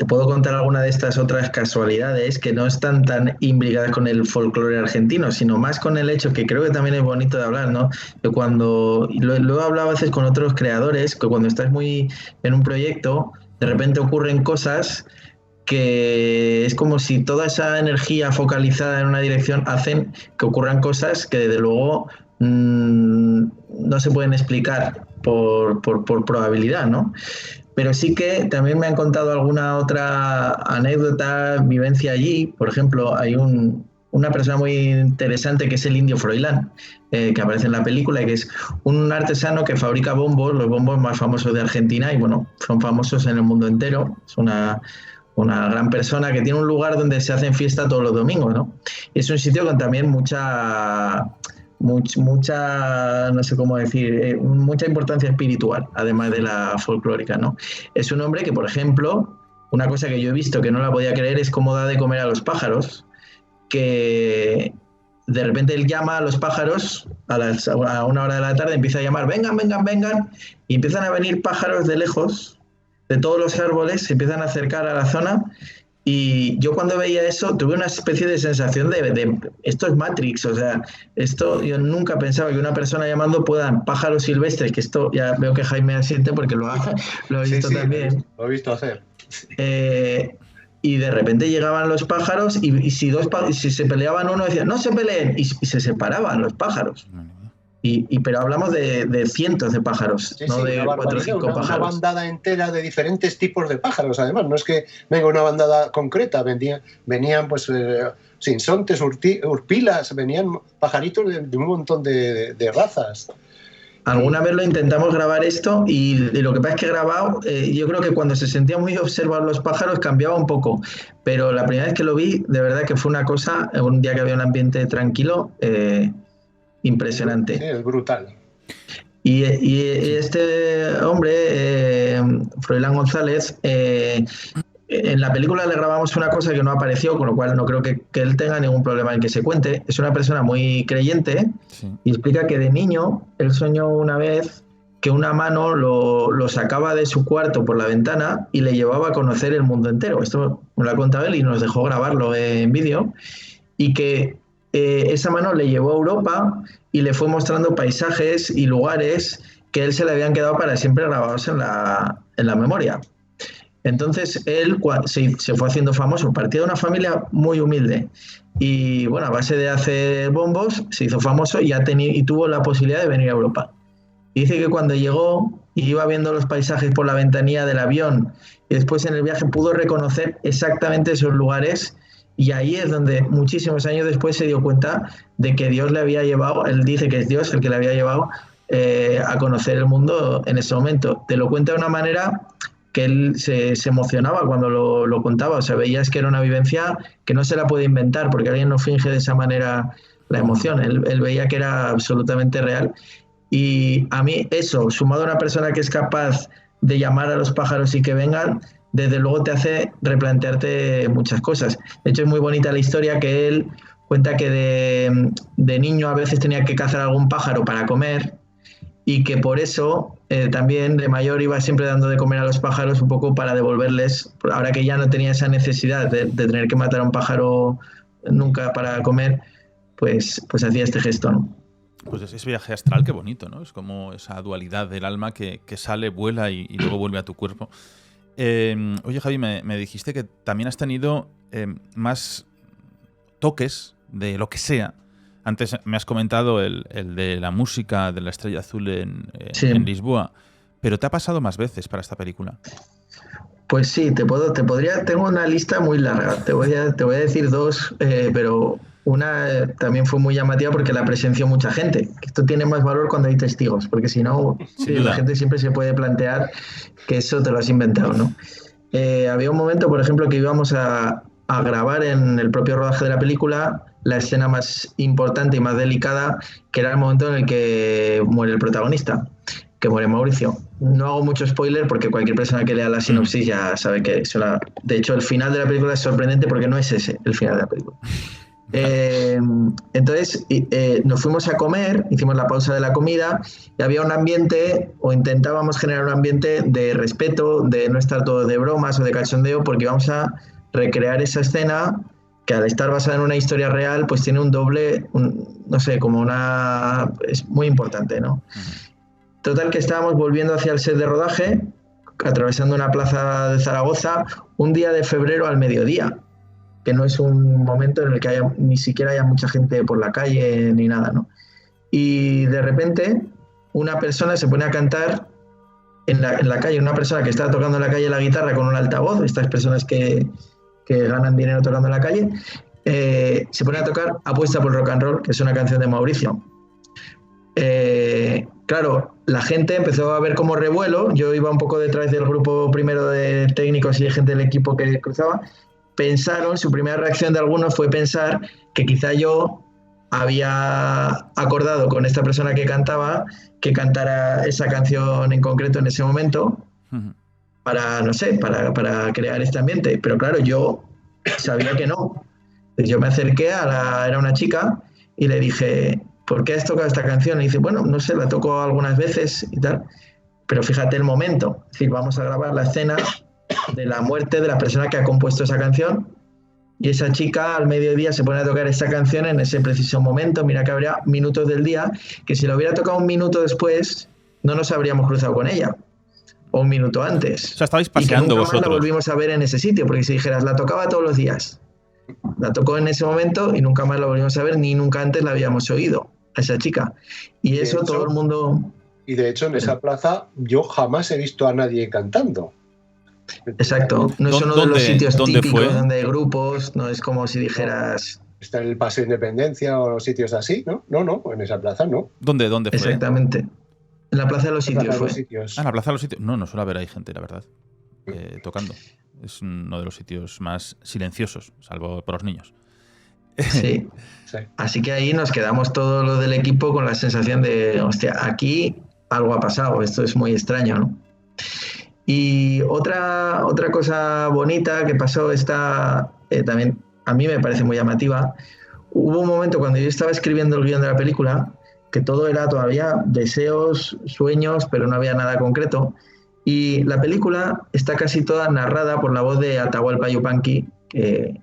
puedo contar alguna de estas otras casualidades que no están tan imbricadas con el folclore argentino, sino más con el hecho, que creo que también es bonito de hablar, ¿no? Que cuando, lo he hablado a veces con otros creadores, que cuando estás muy en un proyecto, de repente ocurren cosas que es como si toda esa energía focalizada en una dirección hacen que ocurran cosas que desde luego no se pueden explicar por probabilidad, ¿no? Pero sí que también me han contado alguna otra anécdota, vivencia allí. Por ejemplo, hay una persona muy interesante que es el Indio Froilán, que aparece en la película, y que es un artesano que fabrica bombos, los bombos más famosos de Argentina, y bueno, son famosos en el mundo entero. Es una gran persona que tiene un lugar donde se hacen fiesta todos los domingos, ¿no? Es un sitio con también mucha, no sé cómo decir, mucha importancia espiritual, además de la folclórica, ¿no? Es un hombre que, por ejemplo, una cosa que yo he visto que no la podía creer es cómo da de comer a los pájaros, que de repente él llama a los pájaros a una hora de la tarde, empieza a llamar, vengan, y empiezan a venir pájaros de lejos, de todos los árboles, se empiezan a acercar a la zona. Y yo cuando veía eso tuve una especie de sensación de esto es Matrix, o sea, esto yo nunca pensaba que una persona llamando puedan pájaros silvestres, que esto ya veo que Jaime asiente porque lo he visto también. Lo he visto hacer. Y de repente llegaban los pájaros y si se peleaban uno decía no se peleen y se separaban los pájaros. Pero hablamos de cientos de pájaros, no de 4 o 5 pájaros. Una bandada entera de diferentes tipos de pájaros, además. No es que venga una bandada concreta, venían pues sinsontes, urpilas, venían pajaritos de un montón de razas. Alguna vez lo intentamos grabar esto y lo que pasa es que he grabado, yo creo que cuando se sentían muy observados los pájaros cambiaba un poco, pero la primera vez que lo vi, de verdad que fue una cosa, un día que había un ambiente tranquilo, impresionante. Sí, es brutal. Y este hombre, Froilán González, en la película le grabamos una cosa que no apareció, con lo cual no creo que él tenga ningún problema en que se cuente. Es una persona muy creyente, sí. Y explica que de niño él soñó una vez que una mano lo sacaba de su cuarto por la ventana y le llevaba a conocer el mundo entero. Esto me lo ha contado él y nos dejó grabarlo en vídeo. Y que esa mano le llevó a Europa y le fue mostrando paisajes y lugares que él se le habían quedado para siempre grabados en la memoria. Entonces él se fue haciendo famoso, partía de una familia muy humilde y bueno, a base de hacer bombos se hizo famoso y tuvo la posibilidad de venir a Europa. Y dice que cuando llegó y iba viendo los paisajes por la ventanilla del avión y después en el viaje pudo reconocer exactamente esos lugares. Y ahí es donde muchísimos años después se dio cuenta de que Dios le había llevado, él dice que es Dios el que le había llevado a conocer el mundo en ese momento. Te lo cuenta de una manera que él se emocionaba cuando lo contaba. O sea, veías que era una vivencia que no se la puede inventar porque alguien no finge de esa manera la emoción. Él veía que era absolutamente real. Y a mí eso, sumado a una persona que es capaz de llamar a los pájaros y que vengan, desde luego te hace replantearte muchas cosas. De hecho, es muy bonita la historia que él cuenta que de niño a veces tenía que cazar algún pájaro para comer y que por eso también de mayor iba siempre dando de comer a los pájaros un poco para devolverles, ahora que ya no tenía esa necesidad de tener que matar a un pájaro nunca para comer, pues hacía este gesto, ¿no? Pues ese viaje astral, qué bonito, ¿no? Es como esa dualidad del alma que sale, vuela y luego vuelve a tu cuerpo. Oye, Javi, me dijiste que también has tenido más toques de lo que sea. Antes me has comentado el de la música de la Estrella Azul en Lisboa, pero ¿te ha pasado más veces para esta película? Pues sí, tengo una lista muy larga. Te voy a decir dos, pero Una también fue muy llamativa porque la presenció mucha gente. Esto tiene más valor cuando hay testigos, porque si no, la gente siempre se puede plantear que eso te lo has inventado, ¿no? Había un momento, por ejemplo, que íbamos a grabar en el propio rodaje de la película la escena más importante y más delicada, que era el momento en el que muere el protagonista, que muere Mauricio. No hago mucho spoiler porque cualquier persona que lea la sinopsis ya sabe que eso era... De hecho, el final de la película es sorprendente porque no es ese el final de la película. Entonces nos fuimos a comer, hicimos la pausa de la comida y había un ambiente, o intentábamos generar un ambiente de respeto, de no estar todo de bromas o de cachondeo, porque íbamos a recrear esa escena que al estar basada en una historia real pues tiene un doble, no sé, como una... es muy importante, ¿no? Total, que estábamos volviendo hacia el set de rodaje, atravesando una plaza de Zaragoza, un día de febrero al mediodía, que no es un momento en el que ni siquiera haya mucha gente por la calle ni nada, ¿no? Y de repente una persona se pone a cantar en la calle, una persona que estaba tocando en la calle la guitarra con un altavoz, estas personas que ganan dinero tocando en la calle, se pone a tocar Apuesta por Rock and Roll, que es una canción de Mauricio. Claro, la gente empezó a ver como revuelo. Yo iba un poco detrás del grupo primero de técnicos y de gente del equipo que cruzaba. Su primera reacción de algunos fue pensar que quizá yo había acordado con esta persona que cantaba que cantara esa canción en concreto en ese momento para, no sé, para crear este ambiente. Pero claro, yo sabía que no. Entonces yo me acerqué era una chica y le dije, ¿por qué has tocado esta canción? Y dice, bueno, no sé, la toco algunas veces y tal, pero fíjate el momento. Es decir, vamos a grabar la escena de la muerte de la persona que ha compuesto esa canción y esa chica al mediodía se pone a tocar esa canción en ese preciso momento. Mira que habría minutos del día que si lo hubiera tocado un minuto después no nos habríamos cruzado con ella, o un minuto antes. O sea, estabais paseando y que nunca vosotros. Más la volvimos a ver en ese sitio, porque si dijeras, la tocaba todos los días, la tocó en ese momento y nunca más la volvimos a ver, ni nunca antes la habíamos oído a esa chica. Y eso todo el mundo... Y de hecho en esa plaza yo jamás he visto a nadie cantando. Exacto, no es uno de los sitios típicos fue? donde hay grupos, no es como si dijeras... Está en el Paseo de Independencia o los sitios así, ¿no? No, en esa plaza no. ¿Dónde fue? Exactamente. En la Plaza de los Sitios fue. Ah, en la Plaza de los Sitios. No suele haber ahí gente, la verdad, tocando. Es uno de los sitios más silenciosos, salvo por los niños. Sí. Así que ahí nos quedamos todos los del equipo con la sensación de, hostia, aquí algo ha pasado, esto es muy extraño, ¿no? Y otra cosa bonita que pasó también a mí me parece muy llamativa. Hubo un momento cuando yo estaba escribiendo el guión de la película que todo era todavía deseos, sueños, pero no había nada concreto. Y la película está casi toda narrada por la voz de Atahualpa Yupanqui, que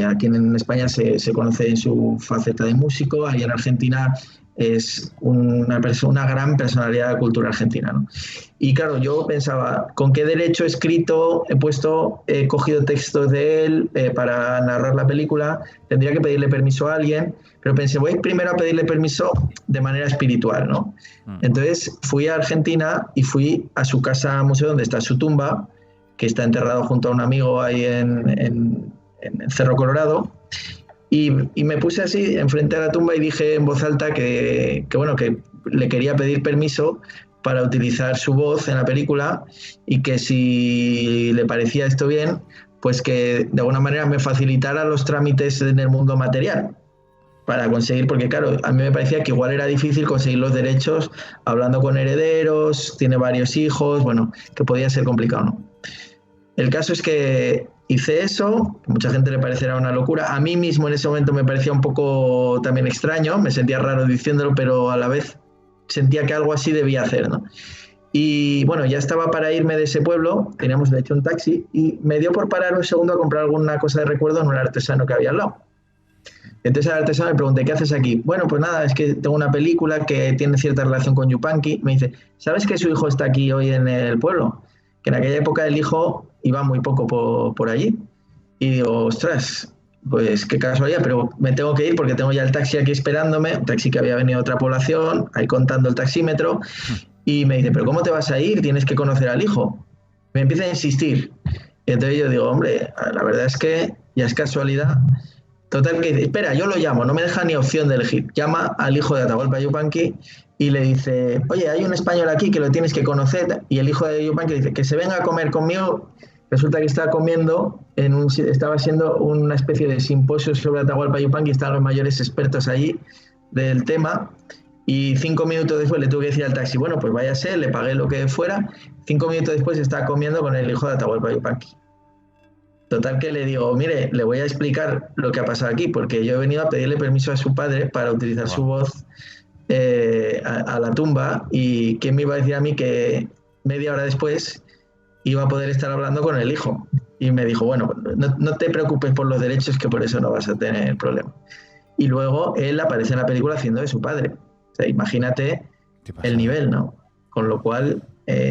aquí en España se conoce en su faceta de músico, ahí en Argentina es una gran personalidad de la cultura argentina, ¿no? Y claro, yo pensaba, ¿con qué derecho he cogido textos de él para narrar la película? Tendría que pedirle permiso a alguien, pero pensé, voy primero a pedirle permiso de manera espiritual, ¿no? Entonces fui a Argentina y fui a su casa museo donde está su tumba, que está enterrado junto a un amigo ahí en Cerro Colorado. Y me puse así enfrente a la tumba y dije en voz alta que le quería pedir permiso para utilizar su voz en la película y que si le parecía esto bien, pues que de alguna manera me facilitara los trámites en el mundo material para conseguir, porque claro, a mí me parecía que igual era difícil conseguir los derechos hablando con herederos, tiene varios hijos, bueno, que podía ser complicado, ¿no? El caso es que hice eso, mucha gente le parecerá una locura. A mí mismo en ese momento me parecía un poco también extraño, me sentía raro diciéndolo, pero a la vez sentía que algo así debía hacer, ¿no? Y bueno, ya estaba para irme de ese pueblo, teníamos de hecho un taxi, y me dio por parar un segundo a comprar alguna cosa de recuerdo en un artesano que había al lado. Entonces al artesano le pregunté, ¿qué haces aquí? Bueno, pues nada, es que tengo una película que tiene cierta relación con Yupanqui. Me dice, ¿sabes que su hijo está aquí hoy en el pueblo? Que en aquella época el hijo iba muy poco por allí. Y digo, ostras, pues qué casualidad, pero me tengo que ir porque tengo ya el taxi aquí esperándome, un taxi que había venido de otra población, ahí contando el taxímetro, y me dice, ¿pero cómo te vas a ir? Tienes que conocer al hijo. Me empieza a insistir. Y entonces yo digo, hombre, la verdad es que ya es casualidad. Total que dice, espera, yo lo llamo, no me deja ni opción de elegir. Llama al hijo de Atahualpa Yupanqui y le dice, oye, hay un español aquí que lo tienes que conocer. Y el hijo de Yupanqui dice, que se venga a comer conmigo. Resulta que estaba comiendo, estaba haciendo una especie de simposio sobre Atahualpa Yupanqui, estaban los mayores expertos allí del tema, y 5 minutos después le tuve que decir al taxi, bueno, pues váyase, le pagué lo que fuera. 5 minutos después estaba comiendo con el hijo de Atahualpa Yupanqui. Total que le digo, mire, le voy a explicar lo que ha pasado aquí, porque yo he venido a pedirle permiso a su padre para utilizar su voz a la tumba, y ¿quién me iba a decir a mí que media hora después iba a poder estar hablando con el hijo? Y me dijo, bueno, no te preocupes por los derechos, que por eso no vas a tener problema. Y luego él aparece en la película haciendo de su padre. O sea, imagínate el nivel, ¿no? Con lo cual,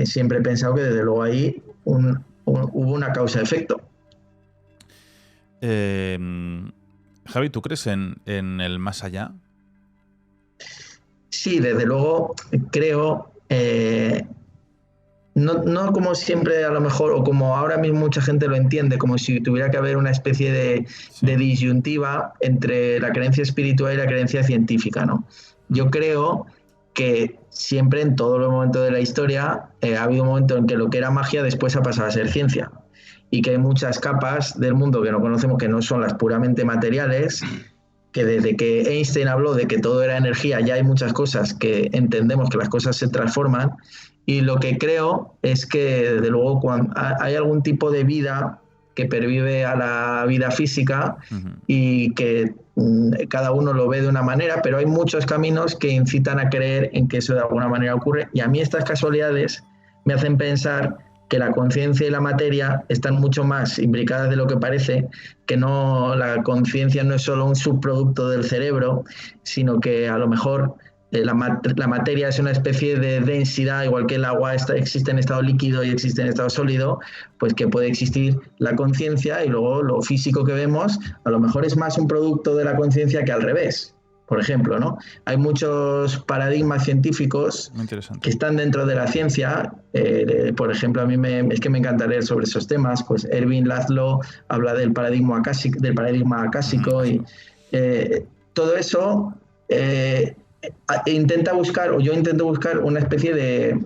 siempre he pensado que desde luego ahí hubo una causa-efecto. Javi, ¿tú crees en el más allá? Sí, desde luego creo, no como siempre a lo mejor, o como ahora mismo mucha gente lo entiende, como si tuviera que haber una especie de disyuntiva entre la creencia espiritual y la creencia científica, ¿no? Yo creo que siempre, en todos los momentos de la historia, ha habido un momento en que lo que era magia después ha pasado a ser ciencia, y que hay muchas capas del mundo que no conocemos, que no son las puramente materiales, que desde que Einstein habló de que todo era energía, ya hay muchas cosas que entendemos que las cosas se transforman, y lo que creo es que desde luego cuando hay algún tipo de vida que pervive a la vida física, y que cada uno lo ve de una manera, pero hay muchos caminos que incitan a creer en que eso de alguna manera ocurre, y a mí estas casualidades me hacen pensar que la conciencia y la materia están mucho más imbricadas de lo que parece, que no, la conciencia no es solo un subproducto del cerebro, sino que a lo mejor la materia es una especie de densidad, igual que el agua existe en estado líquido y existe en estado sólido, pues que puede existir la conciencia, y luego lo físico que vemos a lo mejor es más un producto de la conciencia que al revés. Por ejemplo, ¿no? Hay muchos paradigmas científicos que están dentro de la ciencia. Por ejemplo, a mí es que me encanta leer sobre esos temas. Pues Erwin Laszlo habla del paradigma acásico, y todo eso yo intento buscar una especie de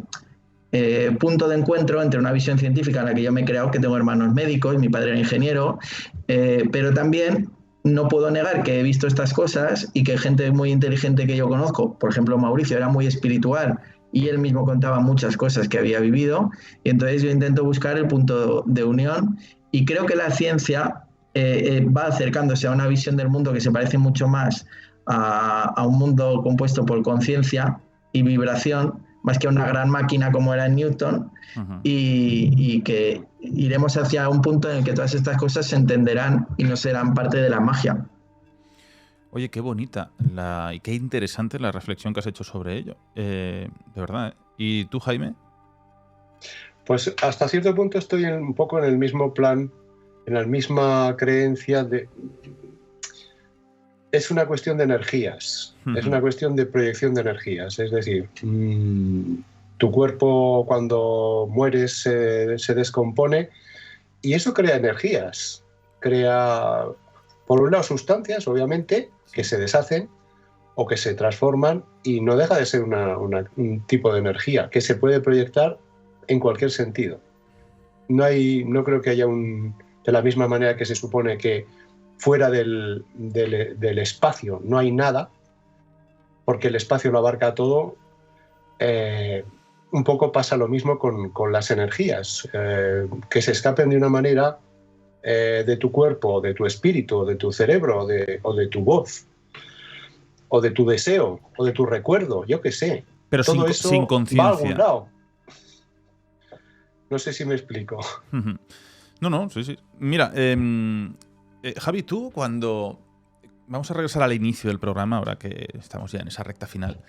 punto de encuentro entre una visión científica en la que yo me he creado, que tengo hermanos médicos, mi padre era ingeniero, pero también no puedo negar que he visto estas cosas, y que gente muy inteligente que yo conozco, por ejemplo Mauricio, era muy espiritual y él mismo contaba muchas cosas que había vivido, y entonces yo intento buscar el punto de unión, y creo que la ciencia va acercándose a una visión del mundo que se parece mucho más a un mundo compuesto por conciencia y vibración, más que a una gran máquina como era Newton, y que iremos hacia un punto en el que todas estas cosas se entenderán y no serán parte de la magia. Oye, qué bonita y qué interesante la reflexión que has hecho sobre ello. De verdad, ¿eh? ¿Y tú, Jaime? Pues hasta cierto punto estoy un poco en el mismo plan, en la misma creencia de... Es una cuestión de energías, es una cuestión de proyección de energías. Es decir, tu cuerpo cuando mueres se descompone, y eso crea energías. Crea, por un lado, sustancias, obviamente, que se deshacen o que se transforman, y no deja de ser un tipo de energía que se puede proyectar en cualquier sentido. No creo que haya de la misma manera que se supone que fuera del espacio no hay nada, porque el espacio lo abarca todo. Un poco pasa lo mismo con las energías, que se escapen de una manera de tu cuerpo, de tu espíritu, de tu cerebro, o de tu voz, o de tu deseo, o de tu recuerdo, yo qué sé. Pero todo eso sin conciencia. Va a algún lado. No sé si me explico. No, sí. Mira, Javi, tú cuando... Vamos a regresar al inicio del programa, ahora que estamos ya en esa recta final.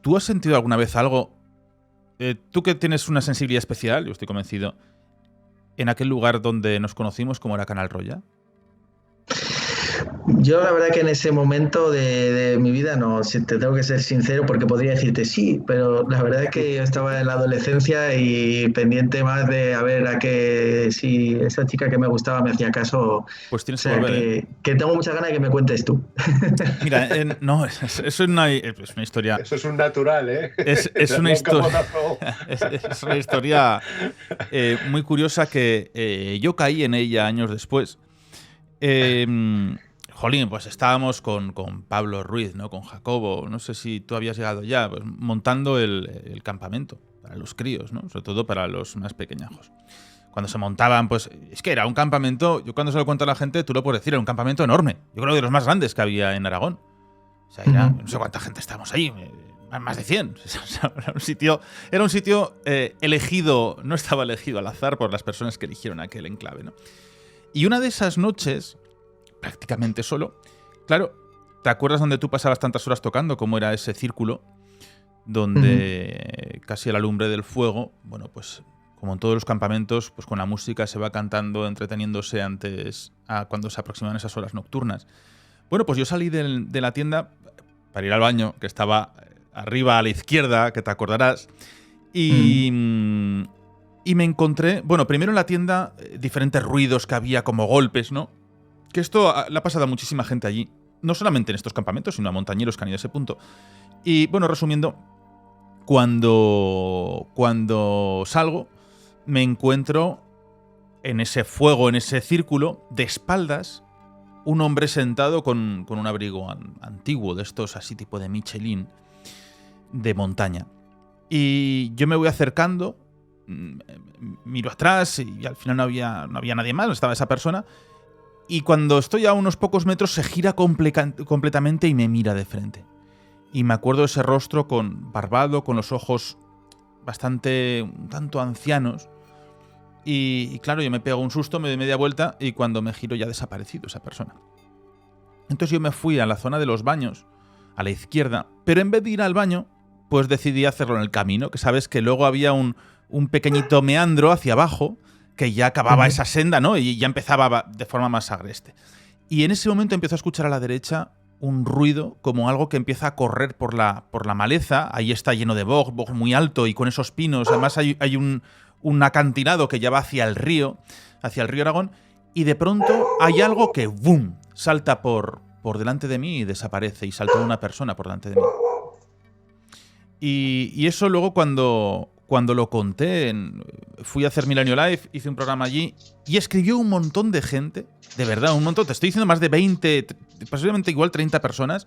¿Tú has sentido alguna vez algo, tú que tienes una sensibilidad especial, yo estoy convencido, en aquel lugar donde nos conocimos, como era Canal Roya? Yo la verdad que en ese momento de mi vida no, si te tengo que ser sincero porque podría decirte sí, pero la verdad es que yo estaba en la adolescencia y pendiente más de a ver a que si esa chica que me gustaba me hacía caso. O Pues tienes que sea volver, que tengo muchas ganas de que me cuentes tú. Mira, no, es una historia. Eso es un natural, ¿eh? Es una historia. Es una historia muy curiosa que yo caí en ella años después. Jolín, pues estábamos con Pablo Ruiz, ¿no? Con Jacobo, no sé si tú habías llegado ya, pues montando el campamento para los críos, ¿no? Sobre todo para los más pequeñajos. Cuando se montaban, pues es que era un campamento, yo cuando se lo cuento a la gente, tú lo puedes decir, era un campamento enorme. Yo creo que de los más grandes que había en Aragón. O sea, no sé cuánta gente estábamos ahí, más de 100. O sea, era un sitio elegido, no estaba elegido al azar por las personas que eligieron aquel enclave, ¿no? Y una de esas noches, prácticamente solo, claro, ¿te acuerdas donde tú pasabas tantas horas tocando? ¿Cómo era ese círculo? Donde casi a la lumbre del fuego, bueno, pues como en todos los campamentos, pues con la música se va cantando, entreteniéndose cuando se aproximan esas horas nocturnas. Bueno, pues yo salí de la tienda para ir al baño, que estaba arriba a la izquierda, que te acordarás, y me encontré, bueno, primero en la tienda, diferentes ruidos que había, como golpes, ¿no? Que esto le ha pasado a muchísima gente allí, no solamente en estos campamentos, sino a montañeros que han ido a ese punto. Y bueno, resumiendo, cuando salgo, me encuentro en ese fuego, en ese círculo, de espaldas, un hombre sentado con un abrigo antiguo, de estos así tipo de Michelin, de montaña. Y yo me voy acercando, miro atrás y al final no había nadie más, estaba esa persona. Y cuando estoy a unos pocos metros se gira completamente y me mira de frente. Y me acuerdo de ese rostro barbado, con los ojos un tanto ancianos. Y claro, yo me pego un susto, me doy media vuelta y cuando me giro ya ha desaparecido esa persona. Entonces yo me fui a la zona de los baños, a la izquierda, pero en vez de ir al baño, pues decidí hacerlo en el camino, que sabes que luego había un pequeñito meandro hacia abajo, que ya acababa esa senda, ¿no? Y ya empezaba de forma más agreste. Y en ese momento empiezo a escuchar a la derecha un ruido, como algo que empieza a correr por la maleza. Ahí está lleno de bog muy alto y con esos pinos. Además hay un acantilado que ya va hacia el río Aragón, y de pronto hay algo que ¡boom!, salta por delante de mí y desaparece, y salta una persona por delante de mí. Y eso luego cuando lo conté, fui a hacer Milenio Live, hice un programa allí, y escribió un montón de gente, de verdad, un montón, te estoy diciendo más de 20, posiblemente igual 30 personas,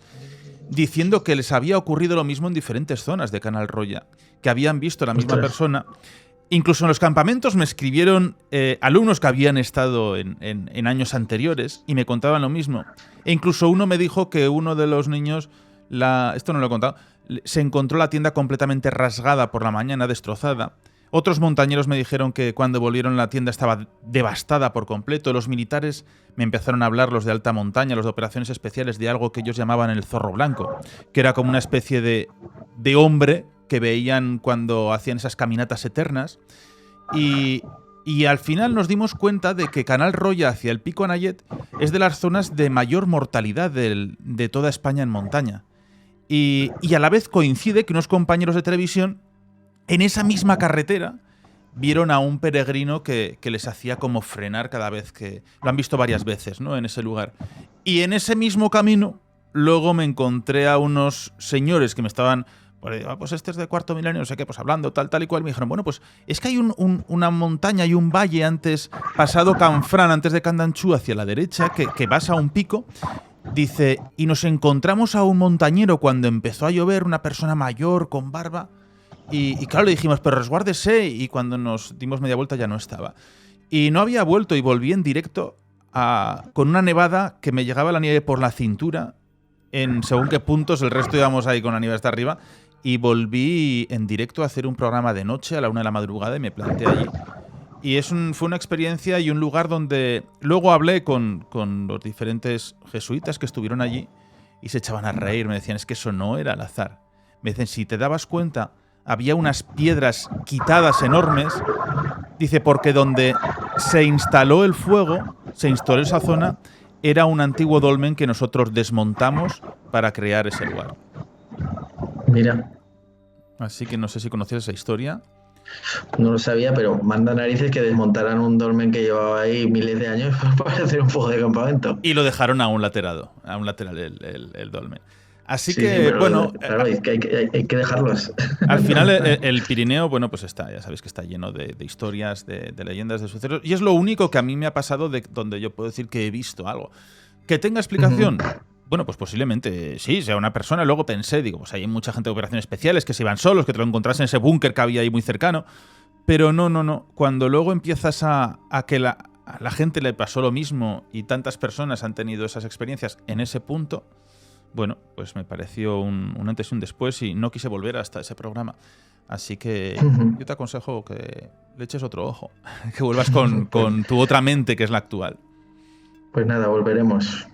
diciendo que les había ocurrido lo mismo en diferentes zonas de Canal Roya, que habían visto a la misma persona. Incluso en los campamentos me escribieron alumnos que habían estado en años anteriores y me contaban lo mismo. E incluso uno me dijo que uno de los niños, esto no lo he contado, se encontró la tienda completamente rasgada por la mañana, destrozada. Otros montañeros me dijeron que cuando volvieron la tienda estaba devastada por completo. Los militares me empezaron a hablar, los de alta montaña, los de operaciones especiales, de algo que ellos llamaban el zorro blanco, que era como una especie de hombre que veían cuando hacían esas caminatas eternas. Y al final nos dimos cuenta de que Canal Roya hacia el Pico Anayet es de las zonas de mayor mortalidad de toda España en montaña. Y a la vez coincide que unos compañeros de televisión en esa misma carretera vieron a un peregrino que les hacía como frenar cada vez que... Lo han visto varias veces, ¿no?, en ese lugar. Y en ese mismo camino luego me encontré a unos señores que me estaban... Pues este es de Cuarto Milenio, no sé qué, pues hablando tal y cual. Me dijeron, bueno, pues es que hay una montaña y un valle antes, pasado Canfrán, antes de Candanchú, hacia la derecha, que vas a un pico. Dice, y nos encontramos a un montañero cuando empezó a llover, una persona mayor, con barba. Y claro, le dijimos, pero resguárdese. Y cuando nos dimos media vuelta ya no estaba. Y no había vuelto y volví en directo con una nevada que me llegaba la nieve por la cintura. En según qué puntos, el resto íbamos ahí con la nieve hasta arriba. Y volví en directo a hacer un programa de noche a la 1 de la madrugada y me planté allí. Y fue una experiencia y un lugar donde luego hablé con los diferentes jesuitas que estuvieron allí y se echaban a reír. Me decían, es que eso no era al azar. Me dicen, si te dabas cuenta, había unas piedras quitadas enormes. Dice, porque donde se instaló el fuego, se instaló esa zona, era un antiguo dolmen que nosotros desmontamos para crear ese lugar. Mira, Así que no sé si conocías esa historia. no lo sabía, pero manda narices que desmontaran un dolmen que llevaba ahí miles de años para hacer un fuego de campamento. Y lo dejaron a un lateral el dolmen. Así Sí, que, sí, pero bueno, claro, hay que dejarlos. al final el Pirineo, bueno, pues está, ya sabéis que está lleno de historias, de leyendas, de sucesos. Y es lo único que a mí me ha pasado de donde yo puedo decir que he visto algo. ¿Que tenga explicación? Bueno, pues posiblemente sí, sea una persona. Luego pensé, digo, pues hay mucha gente de operaciones especiales que se iban solos, que te lo encontraste en ese búnker que había ahí muy cercano. Pero no. Cuando luego empiezas a que a la gente le pasó lo mismo y tantas personas han tenido esas experiencias en ese punto, bueno, pues me pareció un antes y un después y no quise volver hasta ese programa. Así que yo te aconsejo que le eches otro ojo, que vuelvas con tu otra mente, que es la actual. Pues nada, volveremos.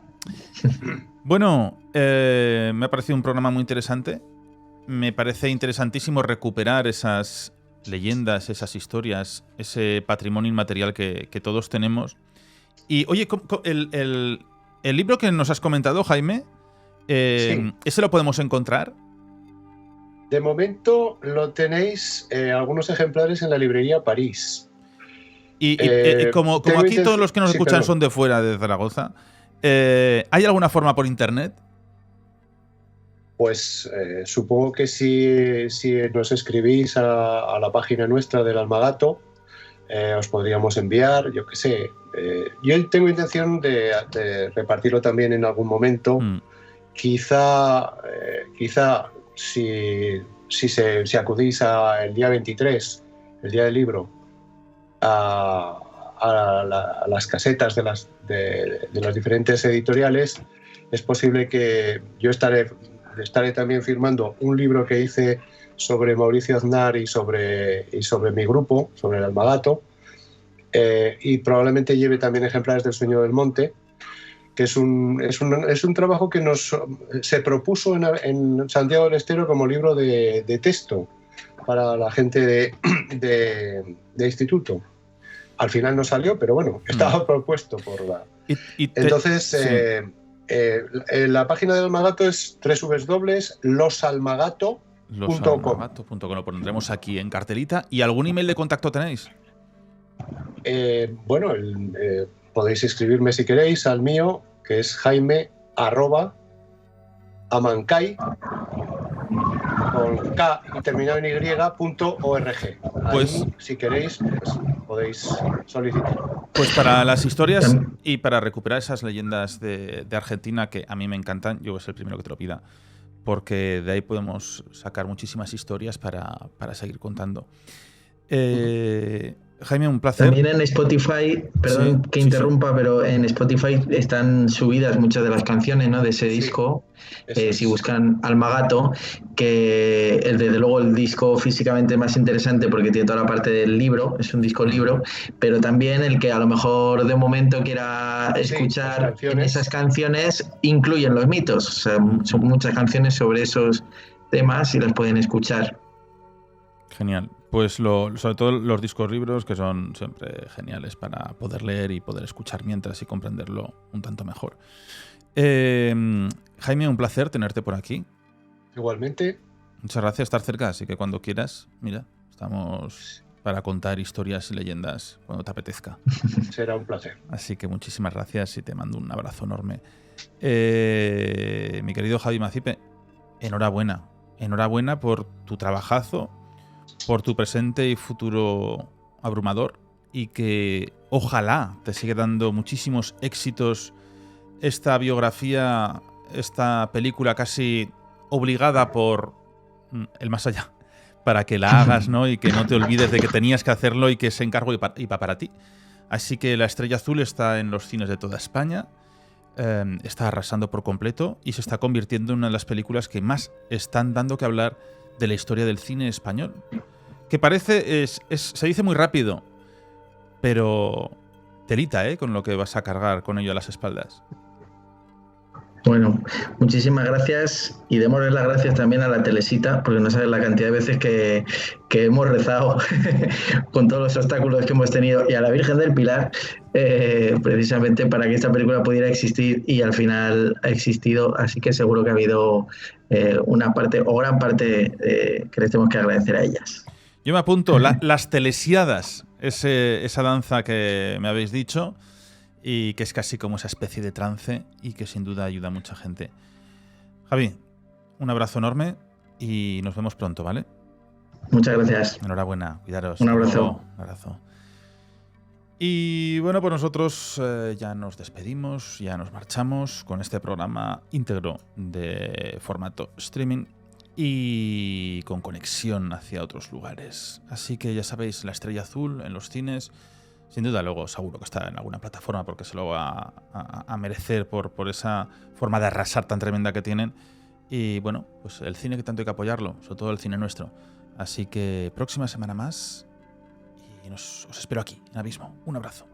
Bueno, me ha parecido un programa muy interesante. Me parece interesantísimo recuperar esas leyendas, esas historias, ese patrimonio inmaterial que todos tenemos. Y, oye, el libro que nos has comentado, Jaime, Sí. ¿ese lo podemos encontrar? De momento lo tenéis algunos ejemplares en la librería París. Y como tengo aquí todos los que nos sí, escuchan perdón. son de fuera de Zaragoza, ¿hay alguna forma por internet? Pues supongo que si nos escribís a la página nuestra del Almagato, os podríamos enviar, yo qué sé. Yo tengo intención de repartirlo también en algún momento. Quizá si acudís el día 23, el día del libro, a las casetas de las diferentes editoriales, es posible que yo estaré también firmando un libro que hice sobre Mauricio Aznar y sobre mi grupo, sobre el Almagato, y probablemente lleve también ejemplares del Sueño del Monte, que es un trabajo que se propuso en Santiago del Estero como libro de texto para la gente de instituto. Al final no salió, pero bueno, estaba propuesto por la... Entonces, la página del Almagato es www.losalmagato.com. Losalmagato.com, lo pondremos aquí en cartelita. ¿Y algún email de contacto tenéis? Bueno, podéis escribirme si queréis al mío, que es jaime@amancay con K y terminado en Y.org. Pues, si queréis, pues podéis solicitar. Pues para las historias y para recuperar esas leyendas de Argentina que a mí me encantan, yo es el primero que te lo pida, porque de ahí podemos sacar muchísimas historias para seguir contando. Jaime, un placer. También en Spotify, perdón que interrumpa, pero en Spotify están subidas muchas de las canciones, ¿no?, de ese disco. Si buscan Almagato, que desde luego el disco físicamente es más interesante porque tiene toda la parte del libro, es un disco libro, pero también el que a lo mejor de momento quiera escuchar en esas canciones incluyen los mitos. O sea, son muchas canciones sobre esos temas y las pueden escuchar. Genial. Pues sobre todo los discos libros, que son siempre geniales para poder leer y poder escuchar mientras y comprenderlo un tanto mejor. Jaime, un placer tenerte por aquí. Igualmente. Muchas gracias, estar cerca, así que cuando quieras, mira, estamos para contar historias y leyendas cuando te apetezca. Será un placer. Así que muchísimas gracias y te mando un abrazo enorme. Mi querido Javi Macipe, enhorabuena. Enhorabuena por tu trabajazo, por tu presente y futuro abrumador, y que ojalá te siga dando muchísimos éxitos esta biografía, esta película casi obligada por el más allá, para que la hagas, ¿no? Y que no te olvides de que tenías que hacerlo y que ese encargo iba para ti. Así que La Estrella Azul está en los cines de toda España, está arrasando por completo y se está convirtiendo en una de las películas que más están dando que hablar de la historia del cine español. Que parece, se dice muy rápido, pero telita, con lo que vas a cargar con ello a las espaldas. Bueno, muchísimas gracias y démosle las gracias también a la Telesita, porque no sabes la cantidad de veces que hemos rezado con todos los obstáculos que hemos tenido, y a la Virgen del Pilar, precisamente para que esta película pudiera existir, y al final ha existido, así que seguro que ha habido una parte o gran parte que les tenemos que agradecer a ellas. Yo me apunto, las telesiadas, esa danza que me habéis dicho, y que es casi como esa especie de trance y que sin duda ayuda a mucha gente. Javi, un abrazo enorme y nos vemos pronto, ¿vale? Muchas gracias. Enhorabuena, cuidaros. Un abrazo. Un abrazo. Y bueno, pues nosotros ya nos despedimos, ya nos marchamos con este programa íntegro de formato streaming y con conexión hacia otros lugares. Así que ya sabéis, La Estrella Azul en los cines. Sin duda, luego seguro que está en alguna plataforma porque se lo va a merecer por esa forma de arrasar tan tremenda que tienen. Y bueno, pues el cine que tanto hay que apoyarlo, sobre todo el cine nuestro. Así que próxima semana más y os espero aquí, en Abismo. Un abrazo.